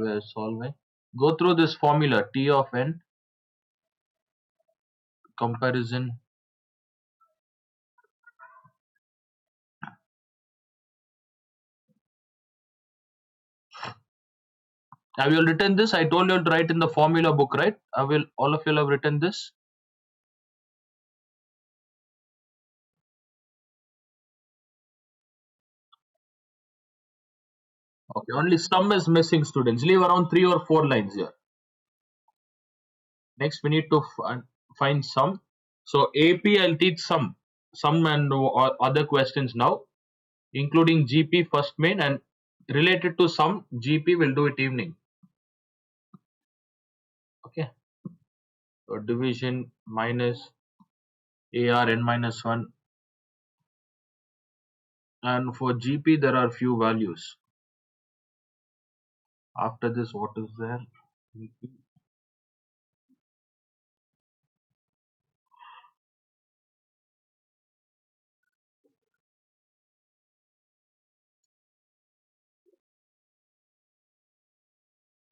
we are solving. Go through this formula T of n comparison. Have you written this? I told you to write in the formula book, right? All of you have written this? Okay, only sum is missing, students. Leave around 3 or 4 lines here. Next, we need to find sum. So AP, I'll teach sum and other questions now, including GP first main, and related to sum, GP will do it evening. Okay. So division minus AR n minus 1, and for GP there are few values. After this, what is there?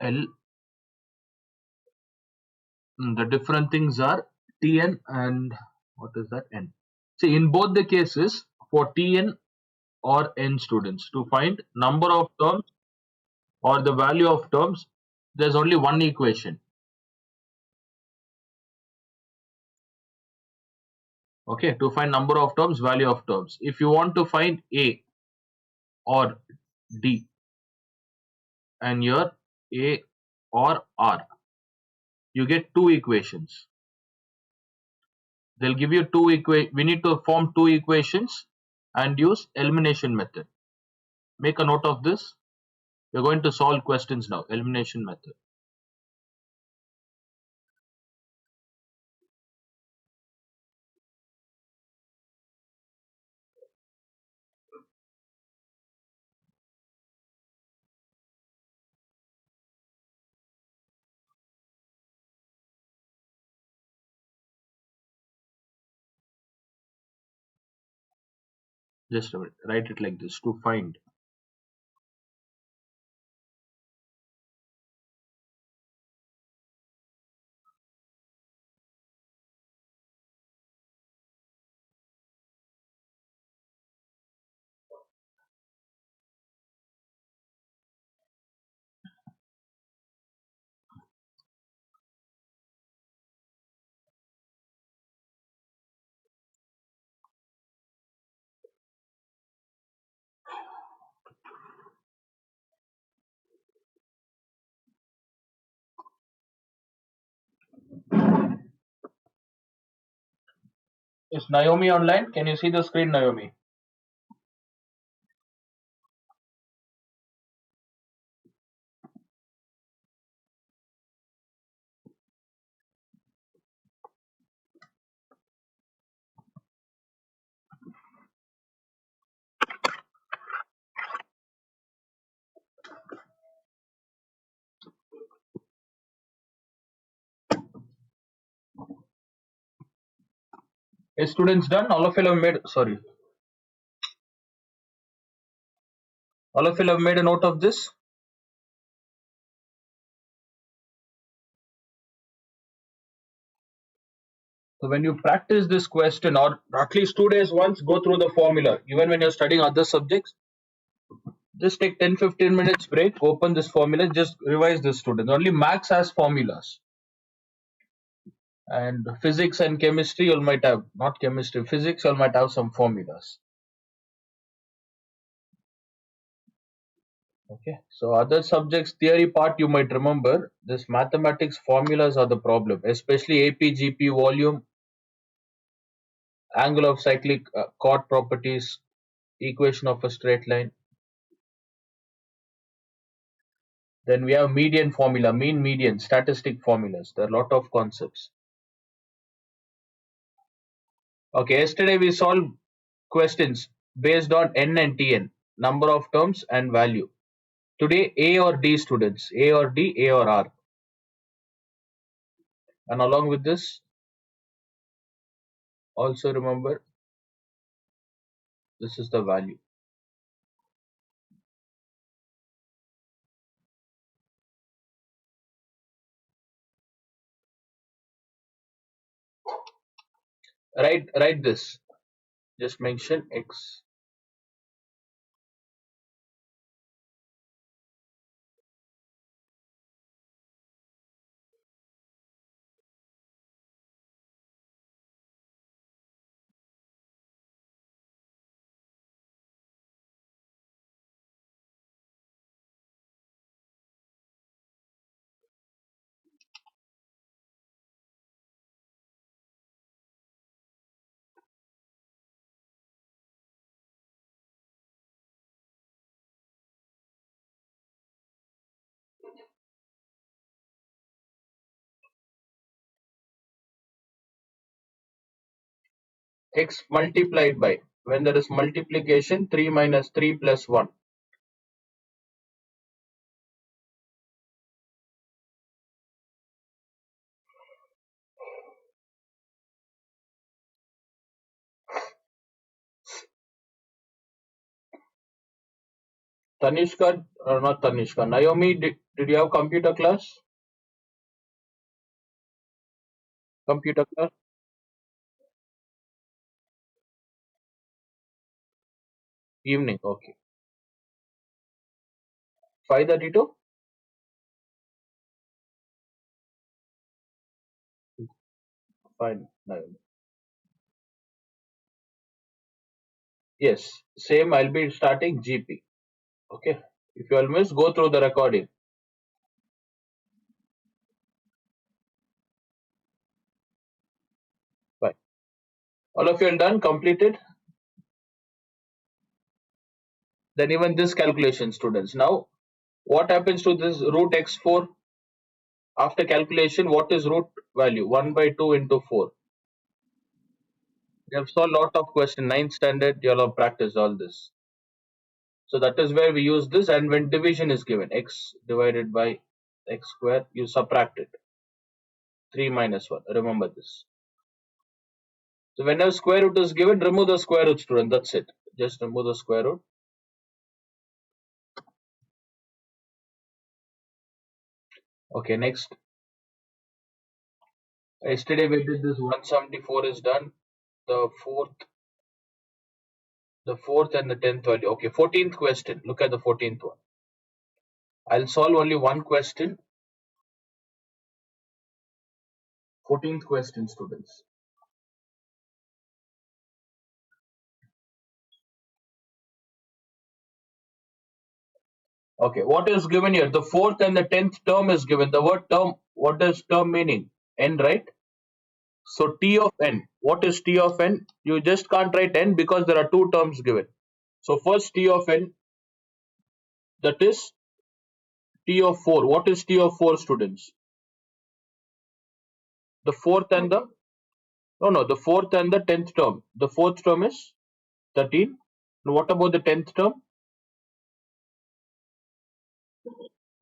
L. The different things are Tn and what is that? N. See, in both the cases, for Tn or N students, to find number of terms or the value of terms, there's only one equation. Okay, to find number of terms, value of terms. If you want to find A or D and your A or R, you get two equations. They'll give you two we need to form two equations and use elimination method. Make a note of this. We're going to solve questions now. Elimination method. Just a minute. Write it like this. To find is Naomi online? Can you see the screen, Naomi? Is students done? All of you have made all of you have made a note of this. So when you practice this question, or at least 2 days once, go through the formula. Even when you're studying other subjects, just take 10-15 minutes break, open this formula, just revise this, students. Only maths has formulas. And physics and chemistry, you might have, not chemistry, physics, you might have some formulas. Okay, so other subjects, theory part, you might remember. This mathematics formulas are the problem, especially AP, GP, volume, angle of cyclic chord properties, equation of a straight line. Then we have median formula, mean, median, statistic formulas. There are a lot of concepts. Okay, yesterday we solved questions based on N and Tn, number of terms and value. Today, A or D, students, A or D, A or R. And along with this, also remember, this is the value. Write this. Just mention x. X multiplied by, when there is multiplication, 3 minus 3 plus 1. Tanishka, not Tanishka, Naomi, did you have computer class? Computer class? Evening, okay. 5:32? Fine, Naomi. Yes, same, I'll be starting GP. Okay. If you all miss, go through the recording. Bye. All of you are done, completed? Then even this calculation, students. Now, what happens to this root x4? After calculation, what is root value? 1 by 2 into 4. We have saw a lot of question. Ninth standard, you all have practiced all this. So that is where we use this, and when division is given, x divided by x square, you subtract it. 3 minus 1. Remember this. So whenever square root is given, remove the square root, student. That's it. Just remove the square root. Okay, next. Yesterday we did this 174 is done. The fourth and the 10th value. Okay, 14th question. Look at the 14th one. I'll solve only one question. 14th question, students. Okay, what is given here? The fourth and the 10th term is given. The word term, what does term meaning? N, right? So T of n. What is T of n? You just can't write n because there are two terms given. So first T of n, that is T of 4. What is T of 4, students? The fourth and the, no, the fourth and the 10th term. The fourth term is 13. And what about the 10th term?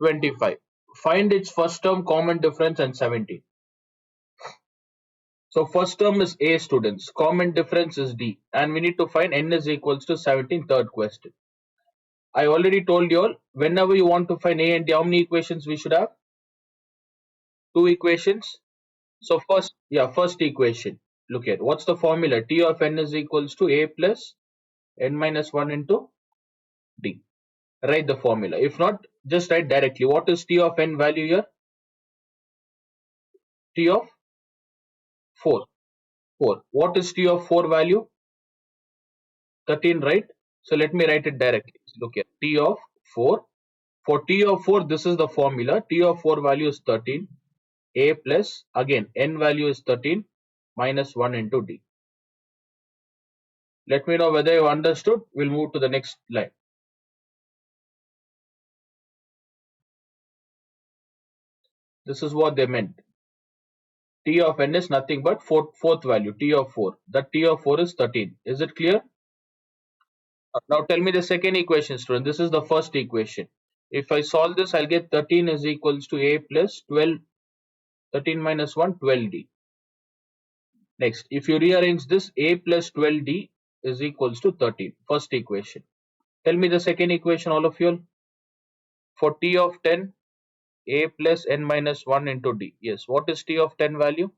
25. Find its first term, common difference, and 17. So first term is A, students. Common difference is D. And we need to find n is equals to 17, third question. I already told you all, whenever you want to find A and D, how many equations we should have? Two equations. So first equation. Look at what's the formula? T of n is equals to A plus n minus 1 into D. Write the formula. If not, just write directly. What is T of n value here? T of 4. 4. What is T of 4 value? 13, right? So let me write it directly. Look here. T of 4. For T of 4, this is the formula. T of 4 value is 13. A plus, again, n value is 13 minus 1 into D. Let me know whether you understood. We'll move to the next line. This is what they meant. T of n is nothing but fourth value, T of 4. That T of 4 is 13. Is it clear? Now tell me the second equation, student. This is the first equation. If I solve this, I'll get 13 is equals to A plus 12, 13 minus 1, 12D. Next, if you rearrange this, A plus 12D is equals to 13. First equation. Tell me the second equation, all of you. For T of 10, A plus n minus 1 into D. Yes, what is T of 10 value?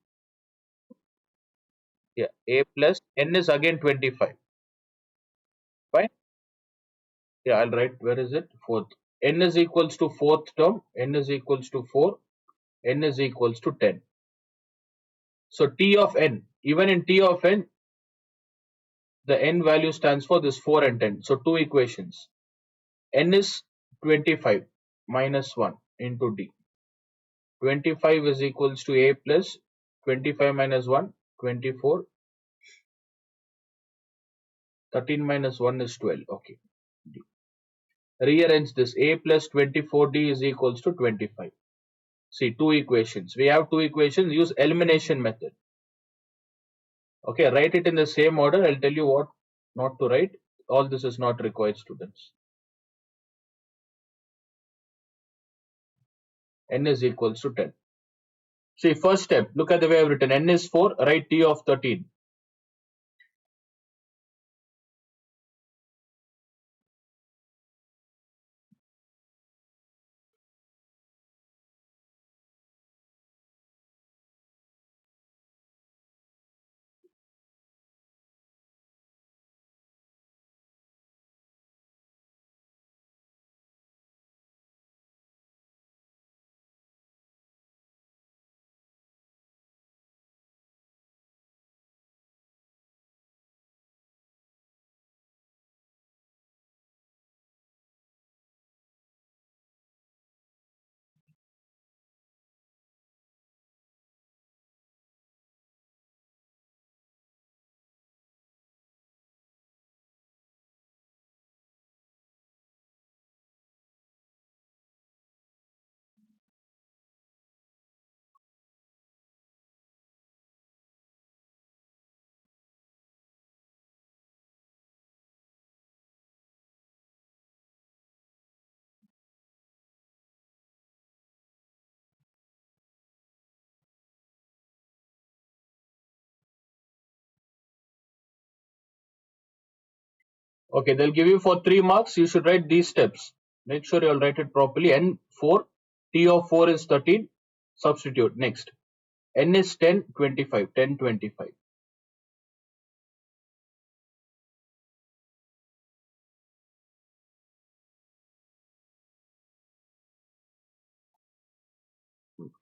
Yeah, a plus n is again 25. Fine. Yeah, I'll write, where is it? Fourth. N is equals to fourth term, n is equals to 4, n is equals to 10. So T of n, even in T of n, the n value stands for this 4 and 10. So two equations. N is 25 minus 1 into D. 25 is equals to a plus 25 minus 1, 24. 13 minus 1 is 12. Okay. D. Rearrange this. A plus 24D is equals to 25. See, two equations. We have two equations. Use elimination method. Okay, write it in the same order. I'll tell you what not to write. All this is not required, students. N is equals to 10. See, first step, look at the way I've written. N is 4, write T of 13. Okay, they'll give you for 3 marks. You should write these steps. Make sure you'll write it properly. N4, T of 4 is 13. Substitute. Next. N is 10, 25. 10, 25.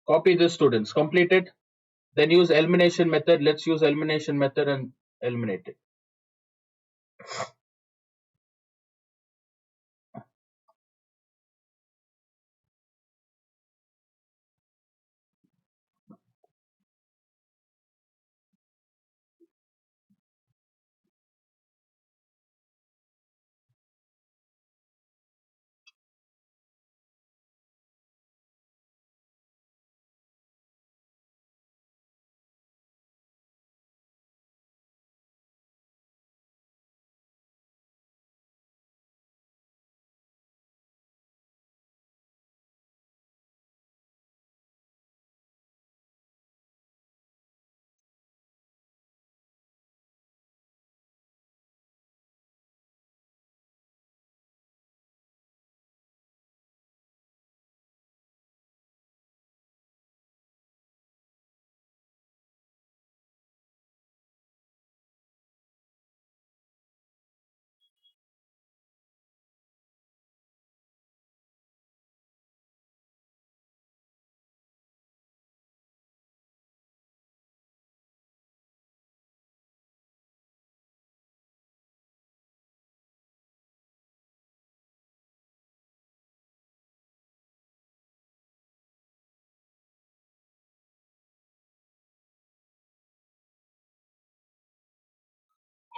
Copy this, students. Complete it. Then use elimination method. Let's use elimination method and eliminate it.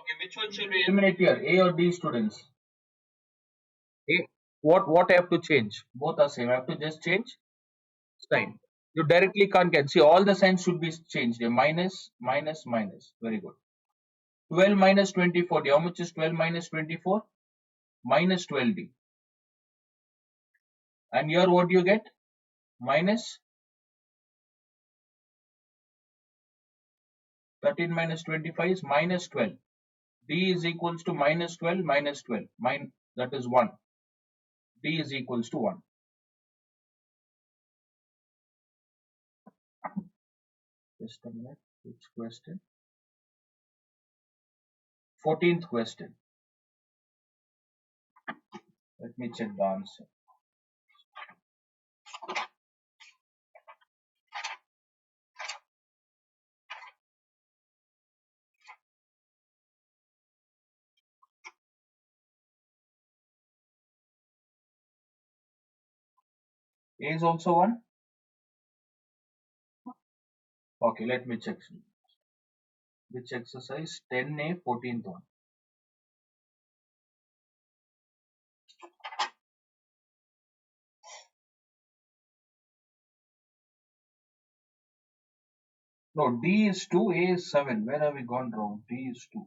Okay, which one shall we eliminate here? A or D, students? A. What I have to change? Both are same. I have to just change sign. You directly can't get. See, all the signs should be changed. A minus, minus, minus. Very good. 12 minus 24. How much is 12 minus 24? Minus 12D. And here what do you get? Minus 13 minus 25 is minus 12. D is equals to minus 12 minus 12. That is 1. D is equals to 1. Just a minute. Which question? 14th question. Let me check the answer. A is also 1? Okay, let me check. Which exercise? 10A, 14th one. No, D is 2, A is 7. Where have we gone wrong? D is 2.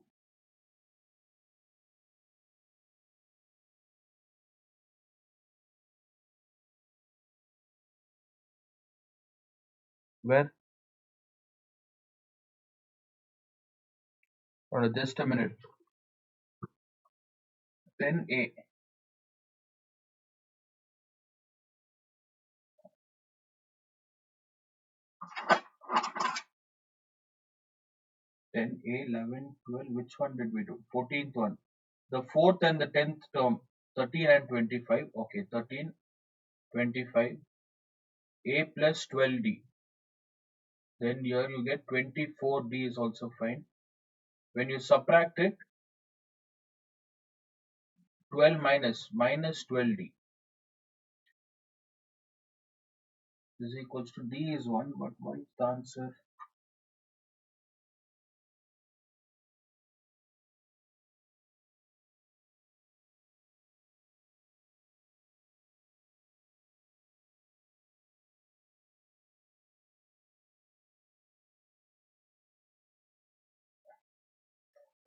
Where? Oh, just a minute. 10A. 10A, 11, 12. Which one did we do? 14th one. The 4th and the 10th term. 13 and 25. Okay, 13, 25. A plus 12D. Then here you get 24D is also fine. When you subtract it, 12 minus 12D is equals to D is 1. But what is the answer?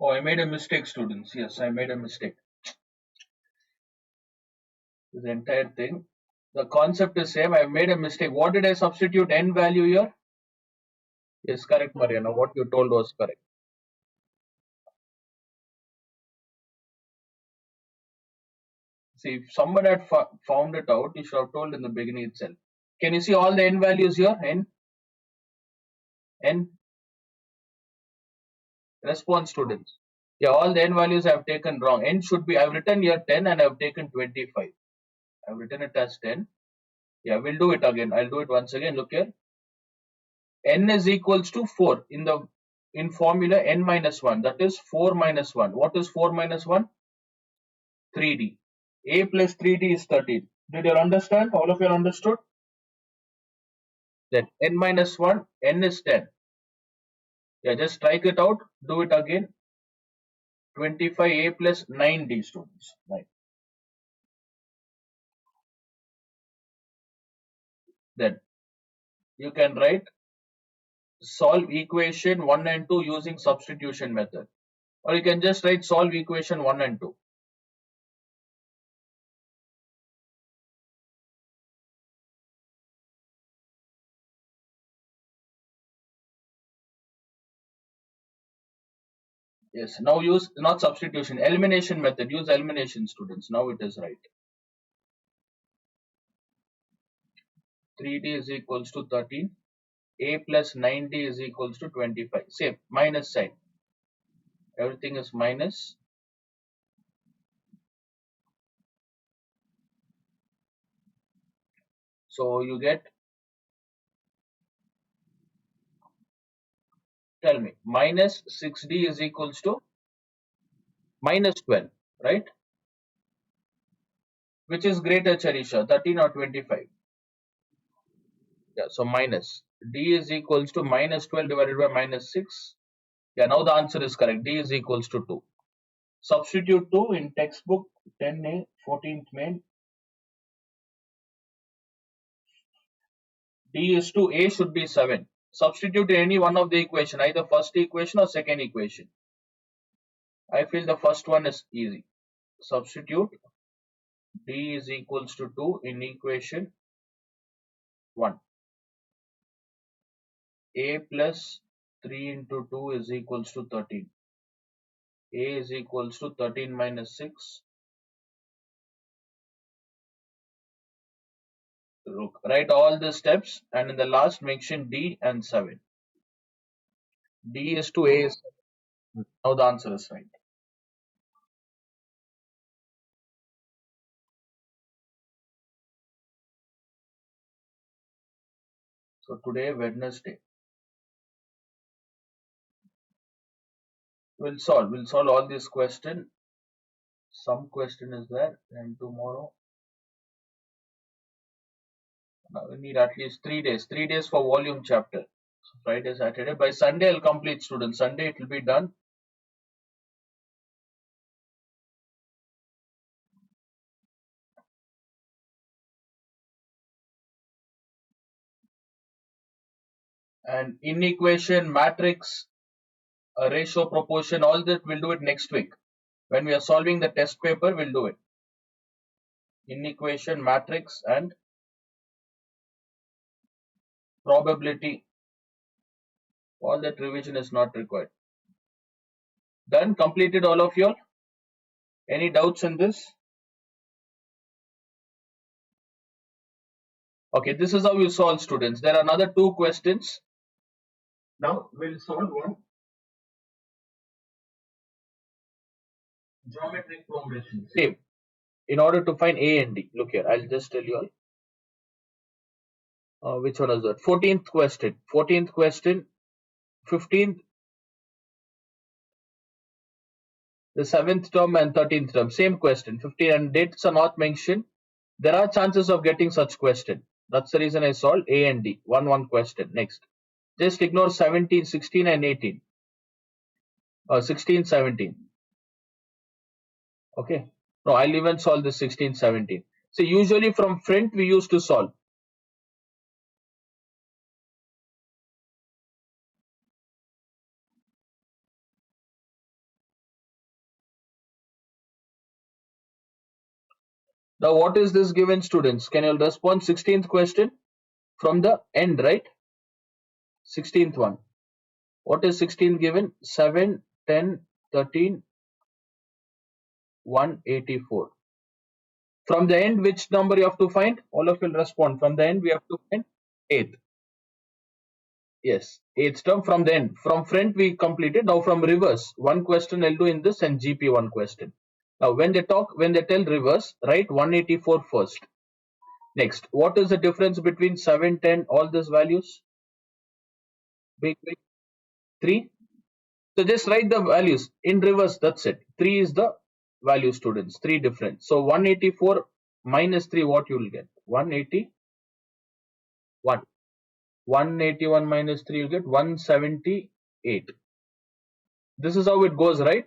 Oh, I made a mistake, students. Yes, I made a mistake. This entire thing. The concept is same. I made a mistake. What did I substitute n value here? Yes, correct, Mariana. What you told was correct. See, if someone had found it out, you should have told in the beginning itself. Can you see all the n values here? N response, students. Yeah, all the n values I have taken wrong. N should be, I have written here 10 and I have taken 25. I have written it as 10. Yeah, we'll do it again. I'll do it once again. Look here. N is equals to 4 in formula n minus 1. That is 4 minus 1. What is 4 minus 1? 3D. A plus 3D is 13. Did you understand? All of you understood? Then n minus 1, n is 10. Yeah, just strike it out. Do it again. 25A plus 9D, students. Right. Then you can write solve equation 1 and 2 using substitution method. Or you can just write solve equation 1 and 2. Yes, now use not substitution, elimination method. Use elimination, students. Now it is right. 3D is equals to 13. A plus 9D is equals to 25. Same, minus sign. Everything is minus. So you get, tell me, minus 6D is equals to minus 12, right? Which is greater, Charisha, 13 or 25? Yeah, so minus. D is equals to minus 12 divided by minus 6. Yeah, now the answer is correct. D is equals to 2. Substitute 2 in textbook 10A, 14th main. D is 2, A should be 7. Substitute in any one of the equation, either first equation or second equation. I feel the first one is easy. Substitute D is equals to 2 in equation 1. A plus 3 into 2 is equals to 13. A is equals to 13 minus 6. Look, write all the steps and in the last mention D and 7. D is to A is 7. Now the answer is right. So today, Wednesday, we'll solve all these question. Some question is there, and tomorrow we need at least 3 days. 3 days for volume chapter. So Friday, Saturday. By Sunday, I'll complete, students. Sunday it will be done. And inequation, matrix, ratio, proportion, all that we'll do it next week. When we are solving the test paper, we'll do it. Inequation, matrix, and probability. All that revision is not required. Done, completed all of you all. Any doubts in this? Okay, this is how you solve, students. There are another two questions. Now we'll solve one. Geometric progression. Same. In order to find A and D. Look here, I'll just tell you all. Which one is that? 14th question. 14th question. 15th. The 7th term and 13th term. Same question. 15 and dates are not mentioned. There are chances of getting such question. That's the reason I solved A and D. One question. Next. Just ignore 17, 16 and 18. 16, 17. Okay. No, I'll even solve the 16, 17. So usually from front we used to solve. Now what is this given, students? Can you respond? 16th question from the end, right? 16th one. What is 16 given? 7, 10, 13, 184. From the end, which number you have to find? All of you will respond. From the end, we have to find 8th. Yes, 8th term from the end. From front, we completed. Now from reverse, one question I'll do in this and GP one question. Now when they tell reverse, write 184 first. Next, what is the difference between 7, 10, all these values? Big, 3. So just write the values in reverse. That's it. 3 is the value, students. 3 different. So 184 minus 3, what you will get? 181. 181 minus 3, you get 178. This is how it goes, right?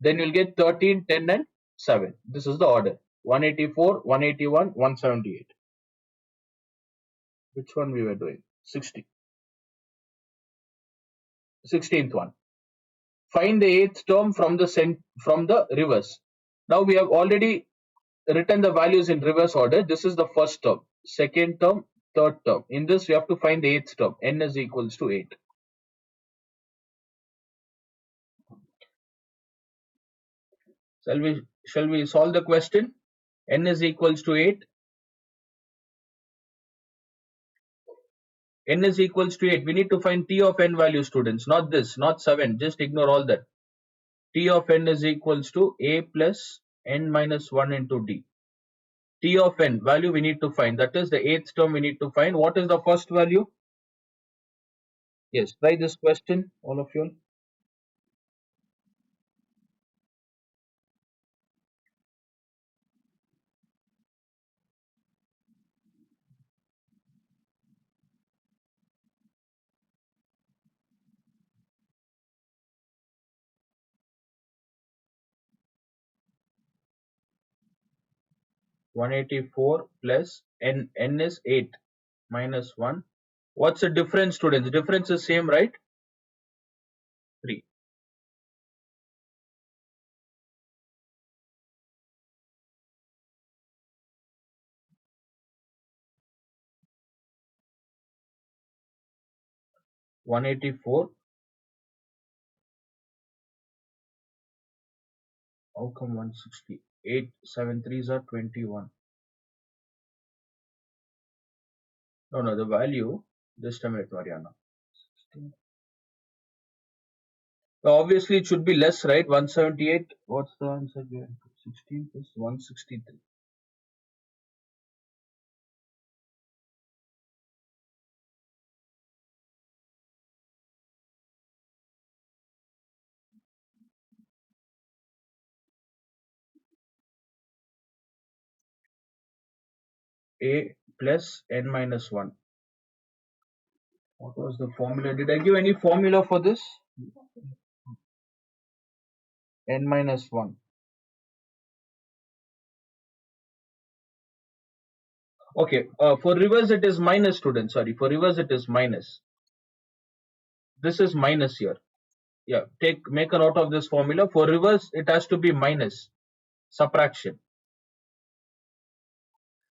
Then you'll get 13, 10 and 7. This is the order. 184, 181, 178. Which one we were doing? 60. 16th one. Find the 8th term from the reverse. Now we have already written the values in reverse order. This is the first term, second term, third term. In this, we have to find the 8th term. N is equals to 8. Shall we solve the question? N is equals to 8. N is equals to 8. We need to find T of N value, students. Not this, not 7. Just ignore all that. T of N is equals to A plus N minus 1 into D. T of N value we need to find. That is the 8th term we need to find. What is the first value? Yes, try this question, all of you. 184 plus N is 8 minus 1. What's the difference, students? Difference is same, right? 3. One 184. How come 160? 8 7 3s are 21. No, the value. Just a minute, Mariana. 16. Now, obviously, it should be less, right? 178. What's the answer given? 16 plus 163. A plus n minus 1. What was the formula? Did I give any formula for this? N minus 1. Okay, for reverse it is minus, student. Sorry, for reverse it is minus. This is minus here. Yeah, make a note of this formula. For reverse it has to be minus, subtraction.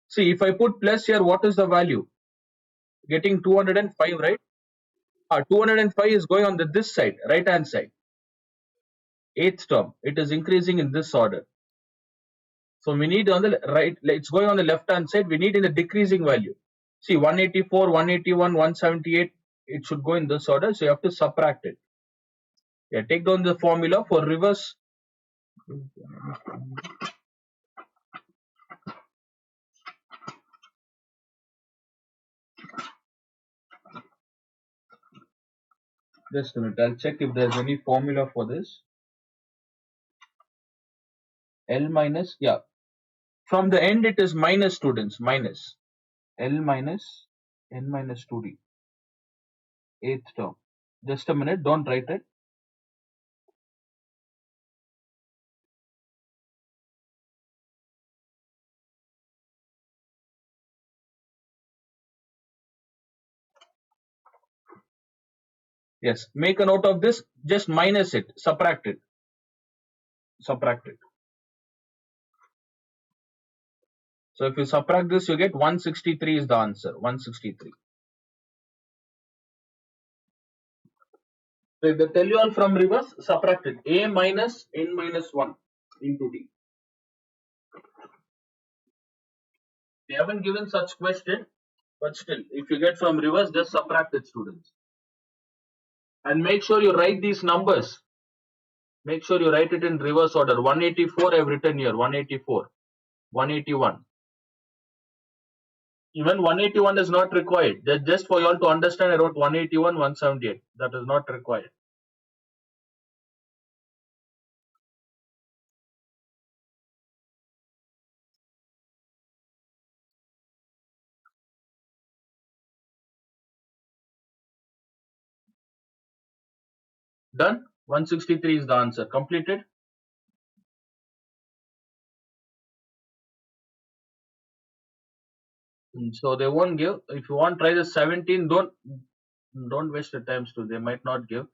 See, if I put plus here, what is the value? Getting 205, right? 205 is going on this side, right hand side. Eighth term, it is increasing in this order. So we need on the right, it's going on the left hand side, we need in the decreasing value. See, 184, 181, 178, it should go in this order, so you have to subtract it. Yeah, take down the formula for reverse. Just a minute, I'll check if there's any formula for this. L minus, yeah. From the end it is minus, students, minus. L minus n minus 2d. Eighth term. Just a minute, don't write it. Yes, make a note of this, just minus it, subtract it. Subtract it. So if you subtract this, you get 163 is the answer. 163. So if they tell you all from reverse, subtract it. A minus n minus 1 into d. They haven't given such question, but still, if you get from reverse, just subtract it, students. And make sure you write these numbers. Make sure you write it in reverse order. 184 I've written here. 184. 181. Even 181 is not required. Just for you all to understand, I wrote 181, 178. That is not required. Done? 163 is the answer. Completed? So they won't give. If you want, try the 17. Don't waste your time, too. They might not give.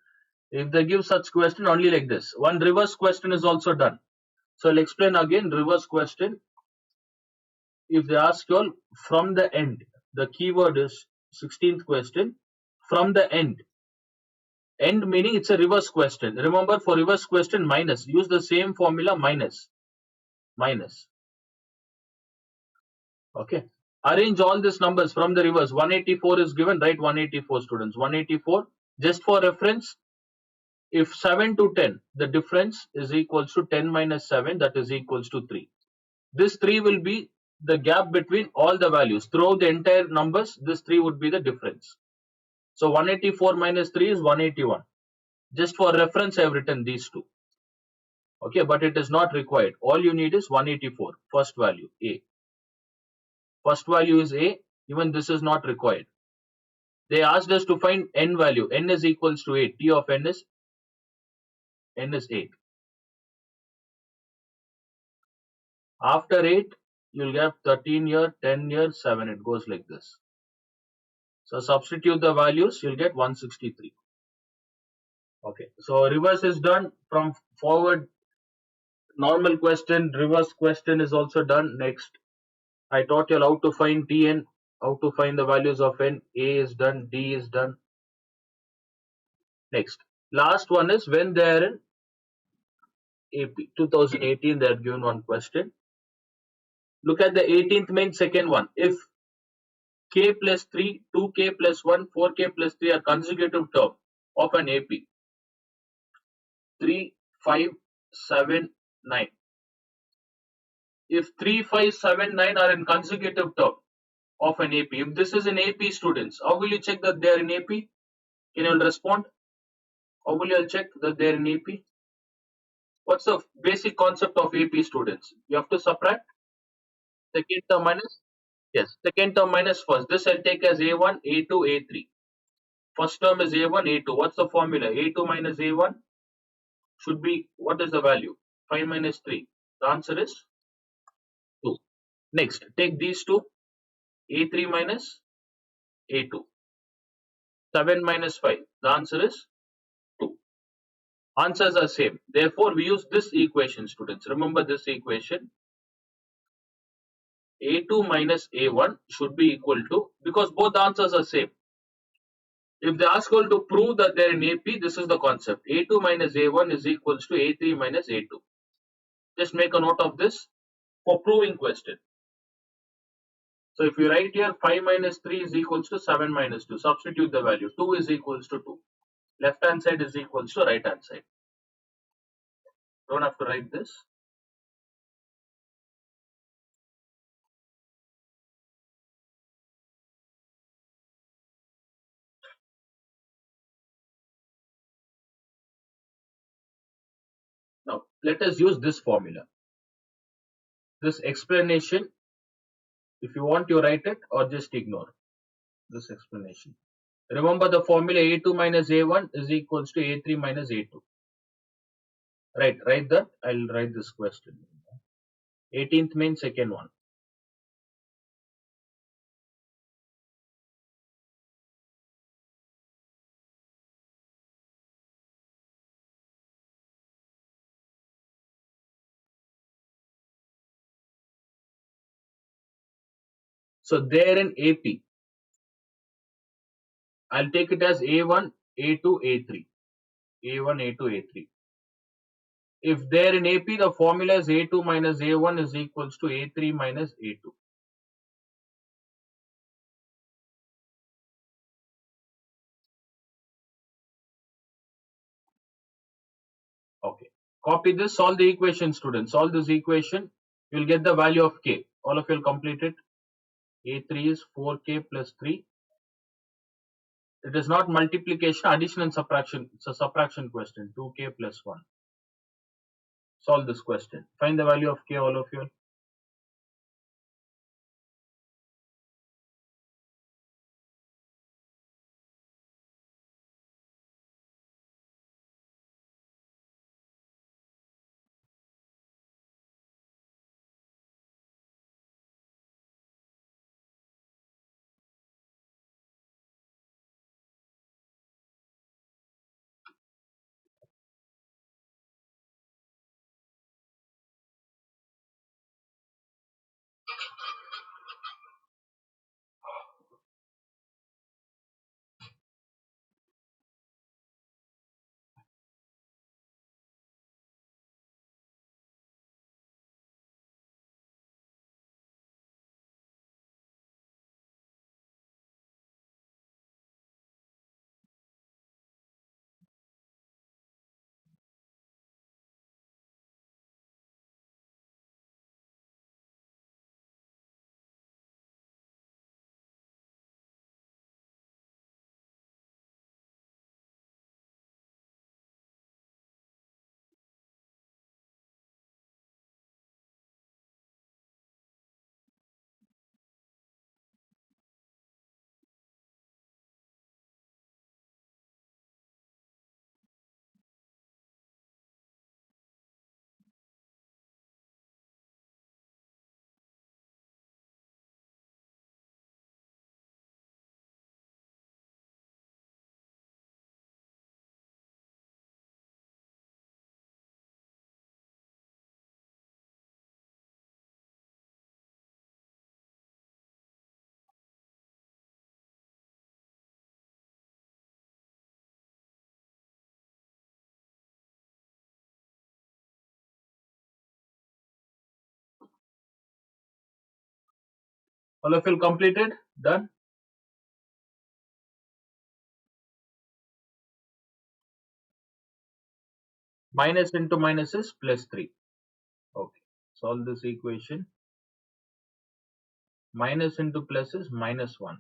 If they give such question, only like this. One reverse question is also done. So I'll explain again. Reverse question. If they ask you all from the end, the keyword is 16th question. From the end. End meaning it's a reverse question. Remember, for reverse question, minus. Use the same formula, minus. Minus. Okay. Arrange all these numbers from the reverse. 184 is given, write 184, students. 184. Just for reference, if 7 to 10, the difference is equals to 10 minus 7, that is equals to 3. This 3 will be the gap between all the values. Throughout the entire numbers, this 3 would be the difference. So 184 minus 3 is 181. Just for reference, I have written these two. Okay, but it is not required. All you need is 184, first value, A. First value is A, even this is not required. They asked us to find n value. N is equals to 8. T of n is 8. After 8, you'll get 13 here, 10 here, 7. It goes like this. So substitute the values, you'll get 163. Okay, so reverse is done. From forward, normal question, reverse question is also done. Next, I taught you how to find Tn, how to find the values of n. A is done, D is done. Next, last one is when they are in AP. 2018, they are given one question. Look at the 18th main second one. If k plus 3, 2k plus 1, 4k plus 3 are consecutive term of an AP. 3, 5, 7, 9. If 3, 5, 7, 9 are in consecutive term of an AP, if this is an AP, students, how will you check that they are in AP? Can you all respond? How will you all check that they are in AP? What's the basic concept of AP, students? You have to subtract second term minus Yes, second term minus first. This I'll take as A1, A2, A3. First term is A1, A2. What's the formula? A2 minus A1 should be, what is the value? 5 minus 3. The answer is 2. Next, take these two. A3 minus A2. 7 minus 5. The answer is 2. Answers are same. Therefore, we use this equation, students. Remember this equation. A2 minus A1 should be equal to, because both answers are same. If they ask you to prove that they're in AP, this is the concept. A2 minus A1 is equals to A3 minus A2. Just make a note of this for proving question. So if you write here 5 minus 3 is equals to 7 minus 2, substitute the value. 2 is equals to 2. Left hand side is equals to right hand side. Don't have to write this. Now let us use this formula. This explanation, if you want you write it or just ignore this explanation. Remember the formula A2 minus A1 is equals to A3 minus A2. Right, write that. I'll write this question. 18th main second one. So there in AP, I'll take it as A1, A2, A3. A1, A2, A3. If there in AP, the formula is A2 minus A1 is equals to A3 minus A2. Okay. Copy this, solve the equation, students. Solve this equation. You'll get the value of K. All of you will complete it. A3 is 4K plus 3. It is not multiplication, addition and subtraction. It's a subtraction question. 2K plus 1. Solve this question. Find the value of K, all of you. All of you completed? Done? Minus into minus is plus 3. Okay. Solve this equation. Minus into plus is minus 1.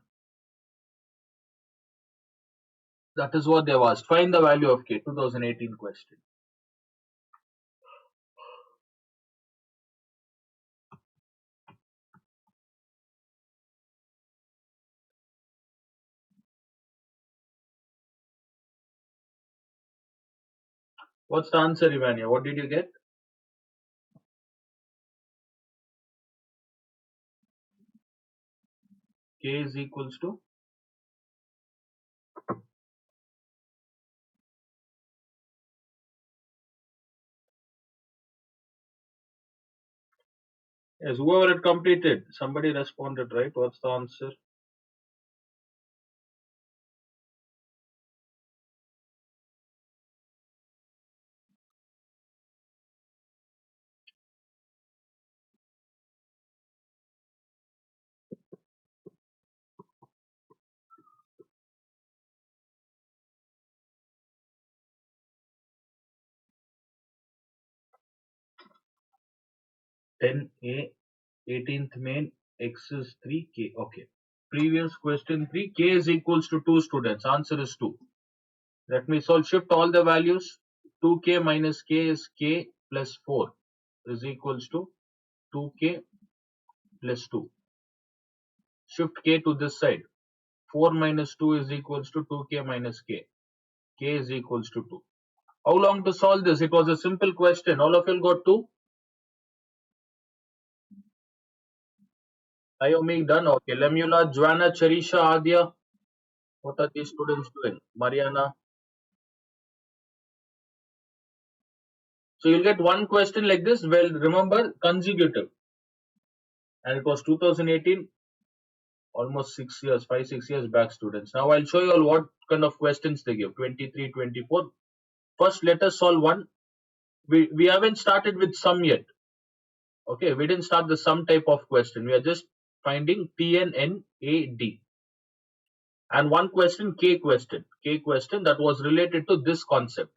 That is what they've asked. Find the value of K. 2018 question. What's the answer, Ivania? What did you get? K is equals to? Yes, whoever had completed. Somebody responded, right? What's the answer? 10A, 18th main, X is 3, K. Okay. Previous question 3, K is equals to 2 students. Answer is 2. Let me solve. Shift all the values. 2K minus K is K plus 4 is equals to 2K plus 2. Shift K to this side. 4 minus 2 is equals to 2K minus K. K is equals to 2. How long to solve this? It was a simple question. All of you got 2? Iomi done. Okay. Lemula, Joanna, Charisha, Adya. What are these students doing? Mariana. So you'll get one question like this. Well, remember consecutive. And it was 2018, almost 6 years, 5, 6 years back, students. Now I'll show you all what kind of questions they give. 23, 24. First, let us solve one. We haven't started with sum yet. Okay, we didn't start the sum type of question. We are just finding T N N A D. And one question, K question that was related to this concept.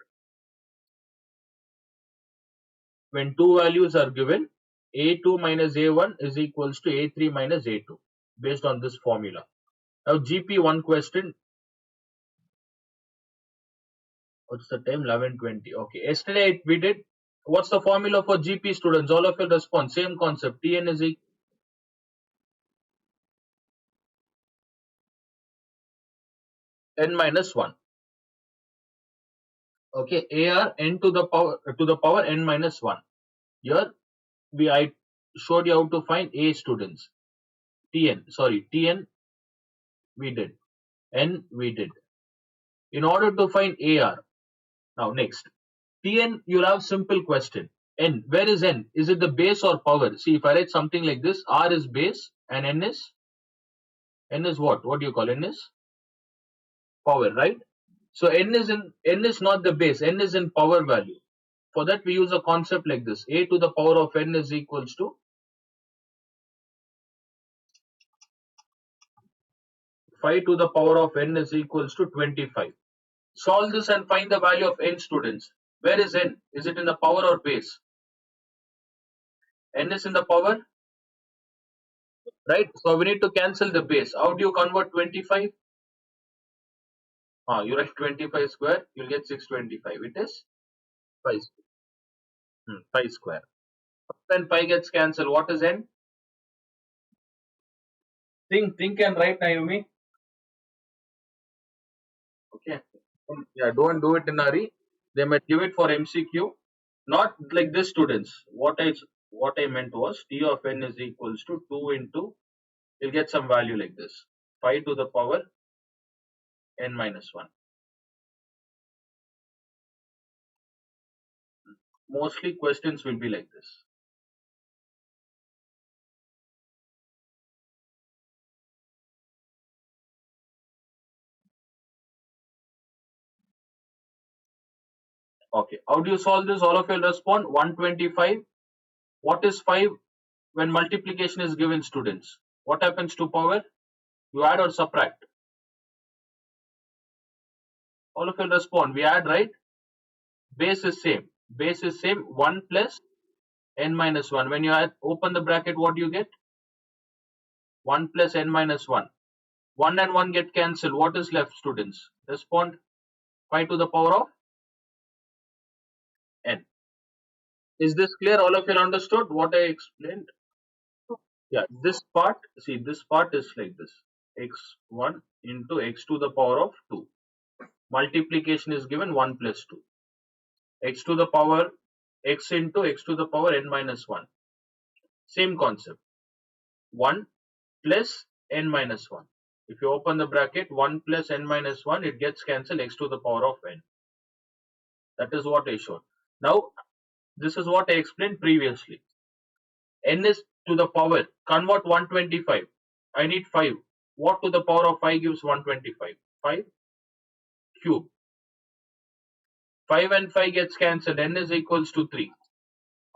When two values are given, A2 minus A1 is equals to A3 minus A2 based on this formula. Now GP one question. What's the time? 11:20. Okay. Yesterday we did. What's the formula for GP, students? All of you respond. Same concept. Tn is n minus 1. Okay. AR n to the power n minus 1. Here I showed you how to find A, students. Tn we did. N we did. In order to find AR. Now next. Tn, you'll have simple question. N, where is n? Is it the base or power? See, if I write something like this, R is base and N is what? What do you call N is? Power, right? So N is not the base, N is in power value. For that we use a concept like this. A to the power of N is equals to 5 to the power of N is equals to 25. Solve this and find the value of N, students. Where is N? Is it in the power or base? N is in the power, right? So we need to cancel the base. How do you convert 25? You write 25 square, you'll get 625. It is 5, 5 square. When pi gets cancelled, what is N? Think and write, Naomi. Okay. Yeah, don't do it in a hurry. They might give it for MCQ. Not like this, students. What I meant was T of N is equals to 2 into, you'll get some value like this. 5 to the power N minus 1. Mostly questions will be like this. Okay. How do you solve this? All of you will respond. 125. What is 5 when multiplication is given, students? What happens to power? You add or subtract? All of you will respond. We add, right? Base is same. Base is same. 1 plus n minus 1. When you add, open the bracket, what do you get? 1 plus n minus 1. 1 and 1 get cancelled. What is left, students? Respond. 5 to the power of n. Is this clear? All of you understood what I explained? Yeah, this part, see, this part is like this. X1 into x to the power of 2. Multiplication is given 1 plus 2. x to the power x into x to the power n minus 1. Same concept. 1 plus n minus 1. If you open the bracket, 1 plus n minus 1, it gets cancelled x to the power of n. That is what I showed. Now, this is what I explained previously. N is to the power. Convert 125. I need 5. What to the power of 5 gives 125? 5 cube. 5 and 5 gets cancelled. N is equals to 3.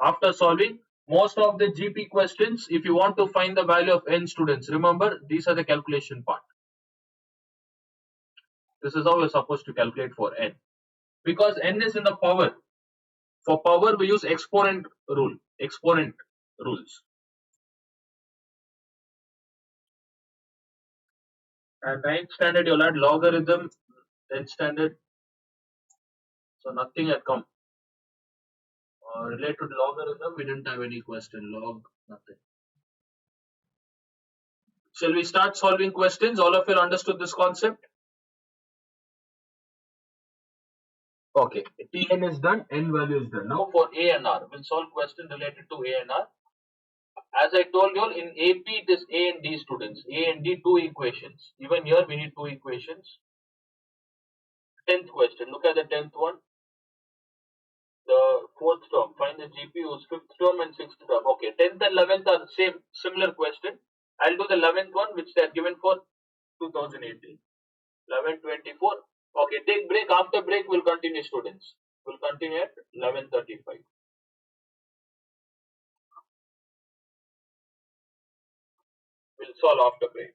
After solving most of the GP questions, if you want to find the value of n students, remember these are the calculation part. This is how you're supposed to calculate for n. Because n is in the power. For power, we use exponent rule. Exponent rules. And 9th standard, you'll add logarithm. 10th standard, so nothing had come. Related to logarithm, we didn't have any question. Log, nothing. Shall we start solving questions? All of you understood this concept? Okay, Tn is done, n value is done. Now for A and R, we'll solve question related to A and R. As I told you, in AP it is A and D students. A and D, two equations. Even here we need two equations. 10th question, look at the 10th one. The 4th term, find the GPU's 5th term and 6th term. Okay, 10th and 11th are the same, similar question. I'll do the 11th one, which they are given for 2018. 11:24. Okay, take break. After break, we'll continue, students. We'll continue at 11:35. We'll solve after break.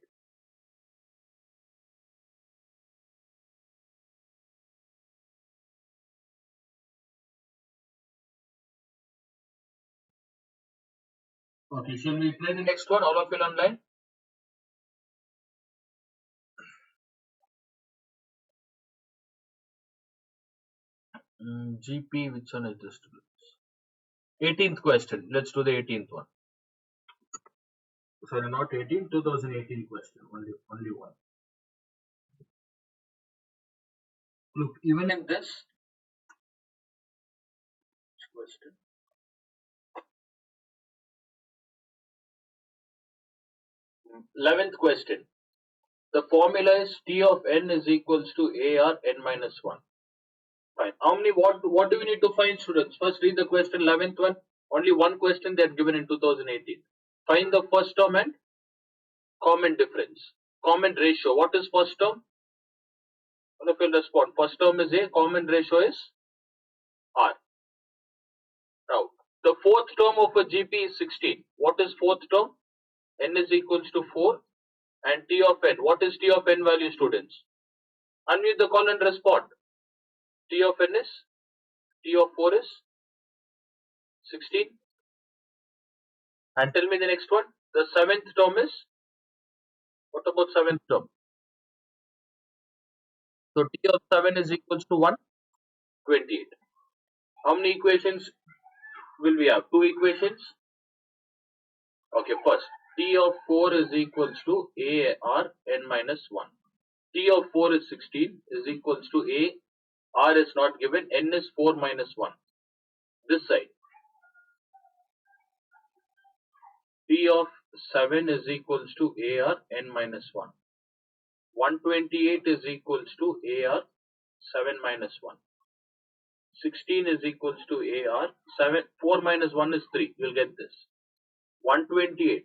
Okay, shall we play the next one? All of you online? GP, which one is this? 18th question. Let's do the 18th one. Sorry, not 18, 2018 question. Only one. Look, even in this question, 11th question. The formula is T of n is equals to AR n minus 1. Fine. How many, what do we need to find, students? First read the question, 11th one. Only one question they had given in 2018. Find the first term and common difference. Common ratio. What is first term? All of you respond. First term is A, common ratio is R. Now, the fourth term of a GP is 16. What is fourth term? N is equals to 4 and T of n. What is T of n value, students? Unmute the call and respond. T of n is, T of 4 is 16. And tell me the next one. The seventh term is, what about seventh term? So T of 7 is equals to 1, 28. How many equations will we have? Two equations. Okay, first, T of 4 is equals to AR n minus 1. T of 4 is 16 is equals to A. R is not given. N is 4 minus 1. This side. T of 7 is equals to AR n minus 1. 128 is equals to AR 7 minus 1. 16 is equals to AR 7. 4 minus 1 is 3. You'll get this. 128.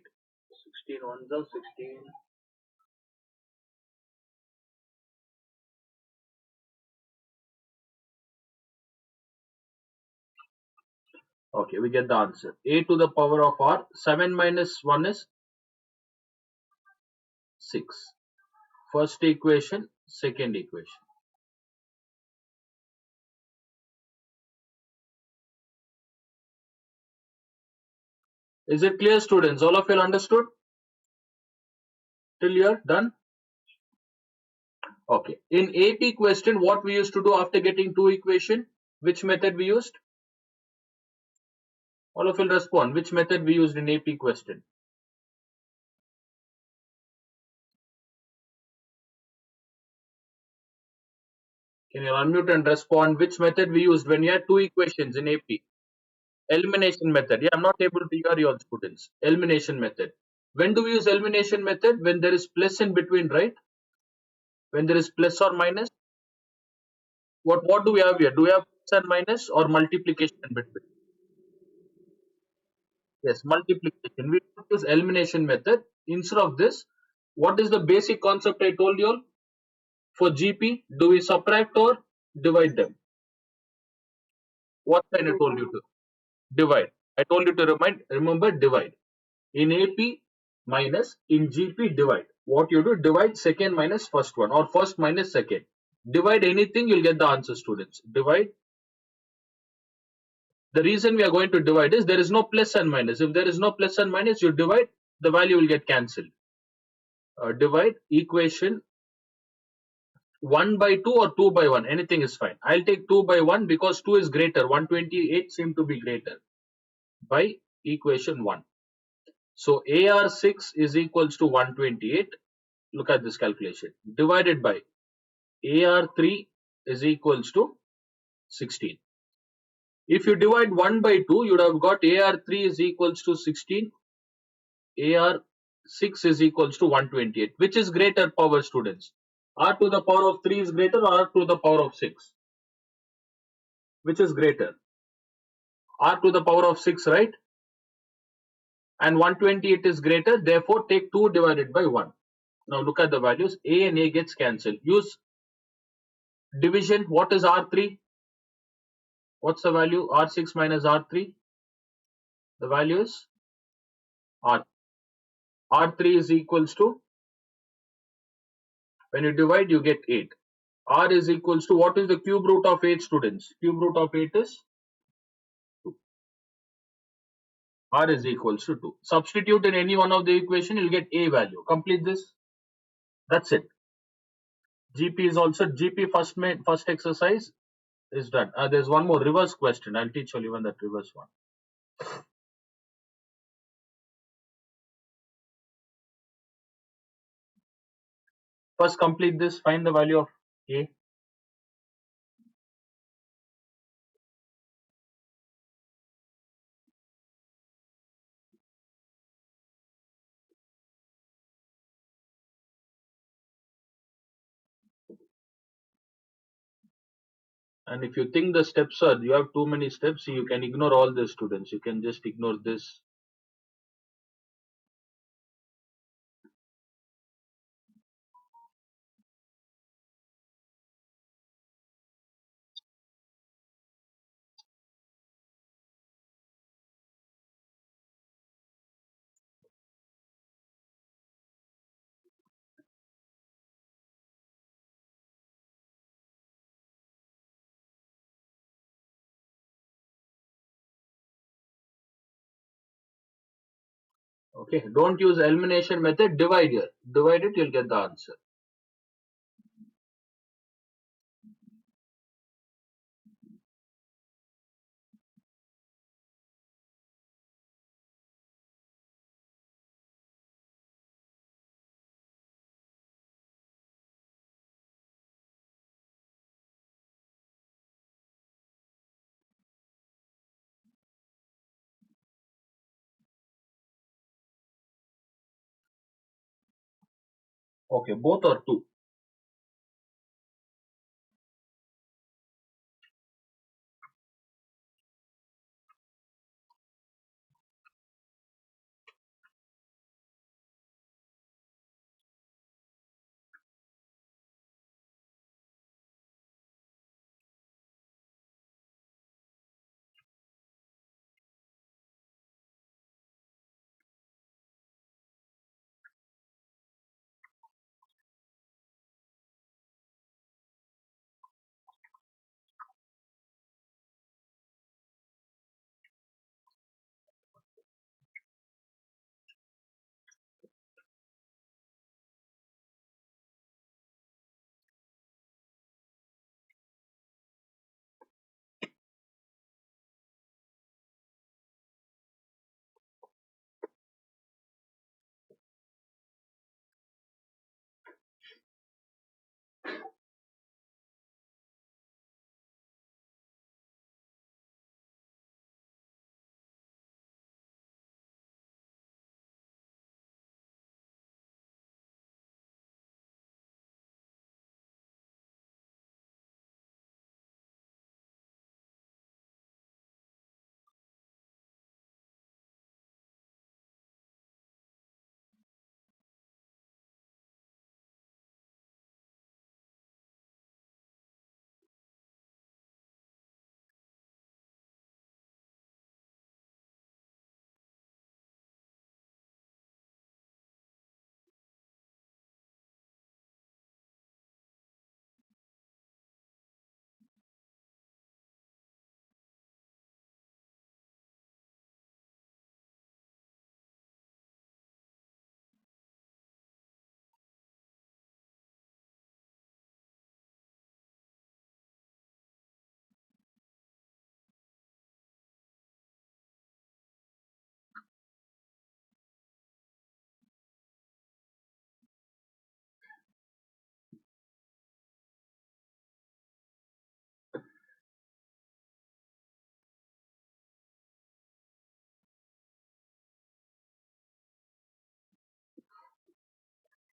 16 ones are 16. Okay, we get the answer. A to the power of R. 7 minus 1 is 6. First equation, second equation. Is it clear, students? All of you understood? Till here, done? Okay. In AP question, what we used to do after getting two equation? Which method we used? All of you respond. Which method we used in AP question? Can you unmute and respond? Which method we used when you had two equations in AP? Elimination method. Yeah, I'm not able to hear you all students. Elimination method. When do we use elimination method? When there is plus in between, right? When there is plus or minus. What do we have here? Do we have plus and minus or multiplication in between? Yes, multiplication. We use elimination method. Instead of this, what is the basic concept I told you all? For GP, do we subtract or divide them? What sign I told you to? Divide. I told you to remember divide. In AP minus, in GP divide. What you do, divide second minus first one or first minus second. Divide anything, you'll get the answer, students. Divide. The reason we are going to divide is there is no plus and minus. If there is no plus and minus, you divide, the value will get cancelled. Divide equation 1 by 2 or 2 by 1, anything is fine. I'll take 2 by 1 because 2 is greater. 128 seem to be greater by equation 1. So AR6 is equals to 128. Look at this calculation. Divided by AR3 is equals to 16. If you divide 1 by 2, you would have got AR3 is equals to 16. AR6 is equals to 128. Which is greater power, students? R to the power of 3 is greater or R to the power of 6? Which is greater? R to the power of 6, right? And 128 is greater, therefore take 2 divided by 1. Now look at the values. A and A gets cancelled. Use division. What is R3? What's the value? R6 minus R3. The value is R. R3 is equals to, when you divide, you get 8. R is equals to, what is the cube root of 8, students? Cube root of 8 is 2. R is equals to 2. Substitute in any one of the equation, you'll get A value. Complete this. That's it. GP is also, GP first exercise is done. There's one more reverse question. I'll teach you even that reverse one. First complete this, find the value of A. And if you think the steps are, you have too many steps, you can ignore all the students. You can just ignore this. Okay, don't use elimination method, divide here. Divide it, you'll get the answer. Okay, both or two.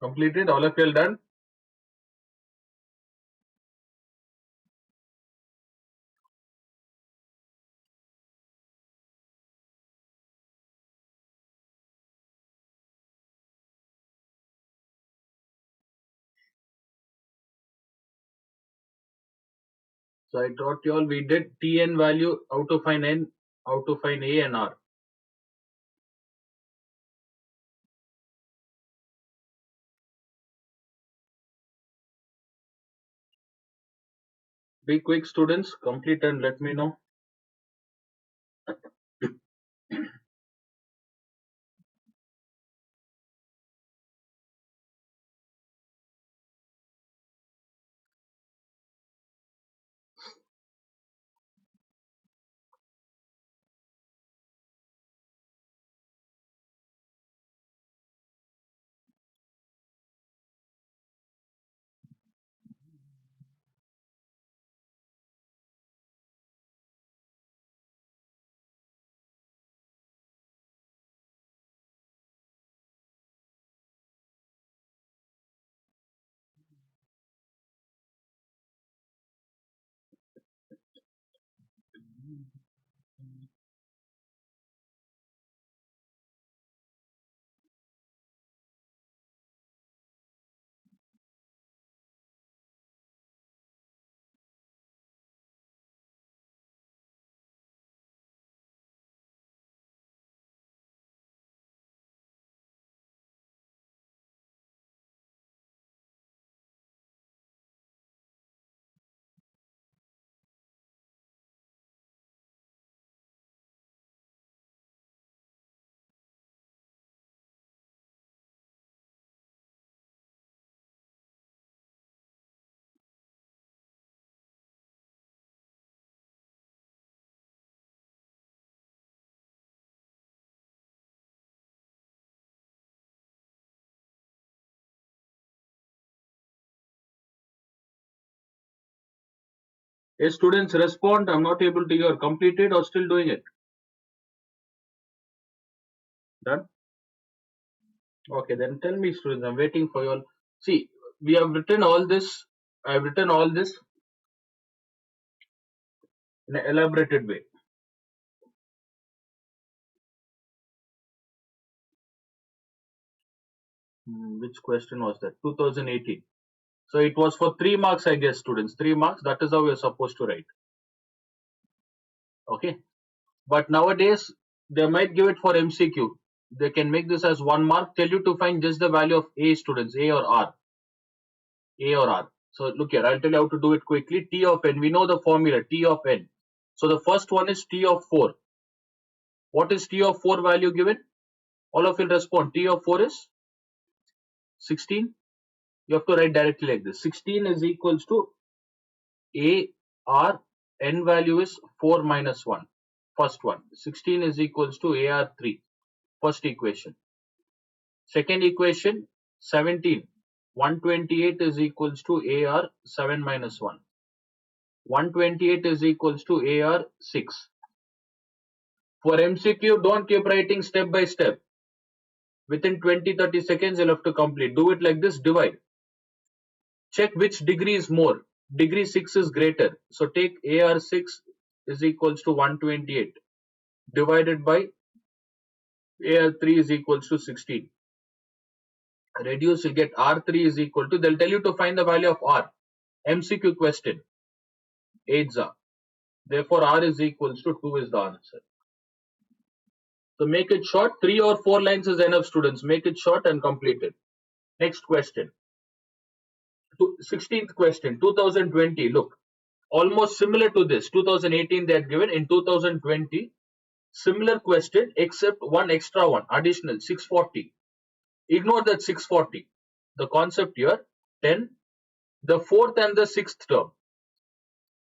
Completed? All of you are done? So I taught you all, we did Tn value, how to find n, how to find a and r. Be quick, students. Complete and let me know. Yes, students, respond. I'm not able to hear. Completed or still doing it? Done? Okay, then tell me, students. I'm waiting for you all. See, we have written all this. I've written all this in an elaborated way. Which question was that? 2018. So it was for 3 marks, I guess, students. 3 marks. That is how we are supposed to write. Okay. But nowadays, they might give it for MCQ. They can make this as 1 mark. Tell you to find just the value of A, students. A or R. A or R. So look here. I'll tell you how to do it quickly. T of n. We know the formula. T of n. So the first one is T of 4. What is T of 4 value given? All of you respond. T of 4 is 16. You have to write directly like this. 16 is equals to A R, n value is 4 minus 1. First one. 16 is equals to AR 3. First equation. Second equation, 17. 128 is equals to AR 7 minus 1. 128 is equals to AR 6. For MCQ, don't keep writing step by step. Within 20-30 seconds, you'll have to complete. Do it like this, divide. Check which degree is more. Degree 6 is greater. So take AR 6 is equals to 128 divided by AR 3 is equals to 16. Reduce, you get R3 is equal to, they'll tell you to find the value of R. MCQ question. AIDSA. Therefore, R is equals to 2 is the answer. So make it short. 3 or 4 lines is enough, students. Make it short and complete it. Next question. 16th question. 2020. Look, almost similar to this. 2018 they had given. In 2020, similar question except one extra one. Additional 640. Ignore that 640. The concept here, 10. The fourth and the sixth term.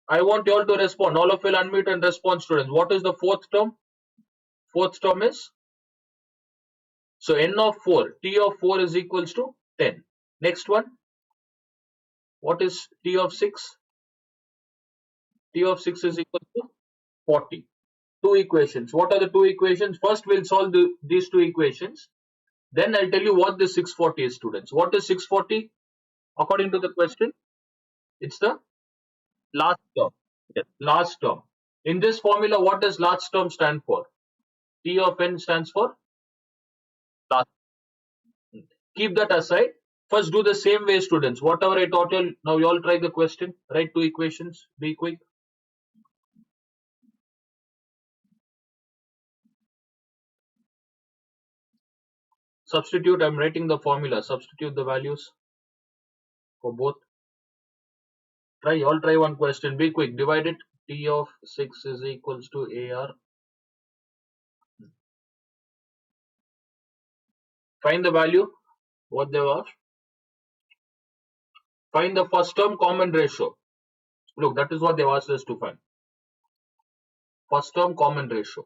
I want you all to respond. All of you will unmute and respond, students. What is the fourth term? Fourth term is, so n of 4, t of 4 is equals to 10. Next one, what is t of 6? T of 6 is equal to 40. Two equations. What are the two equations? First, we'll solve these two equations. Then I'll tell you what this 640 is, students. What is 640? According to the question, it's the last term. Yes, last term. In this formula, what does last term stand for? T of n stands for last. Keep that aside. First, do the same way, students. Whatever I taught you, now you all try the question. Write two equations. Be quick. Substitute. I'm writing the formula. Substitute the values for both. Try one question. Be quick. Divide it. T of 6 is equals to AR. Find the value. What they asked. Find the first term common ratio. Look, that is what they asked us to find. First term common ratio.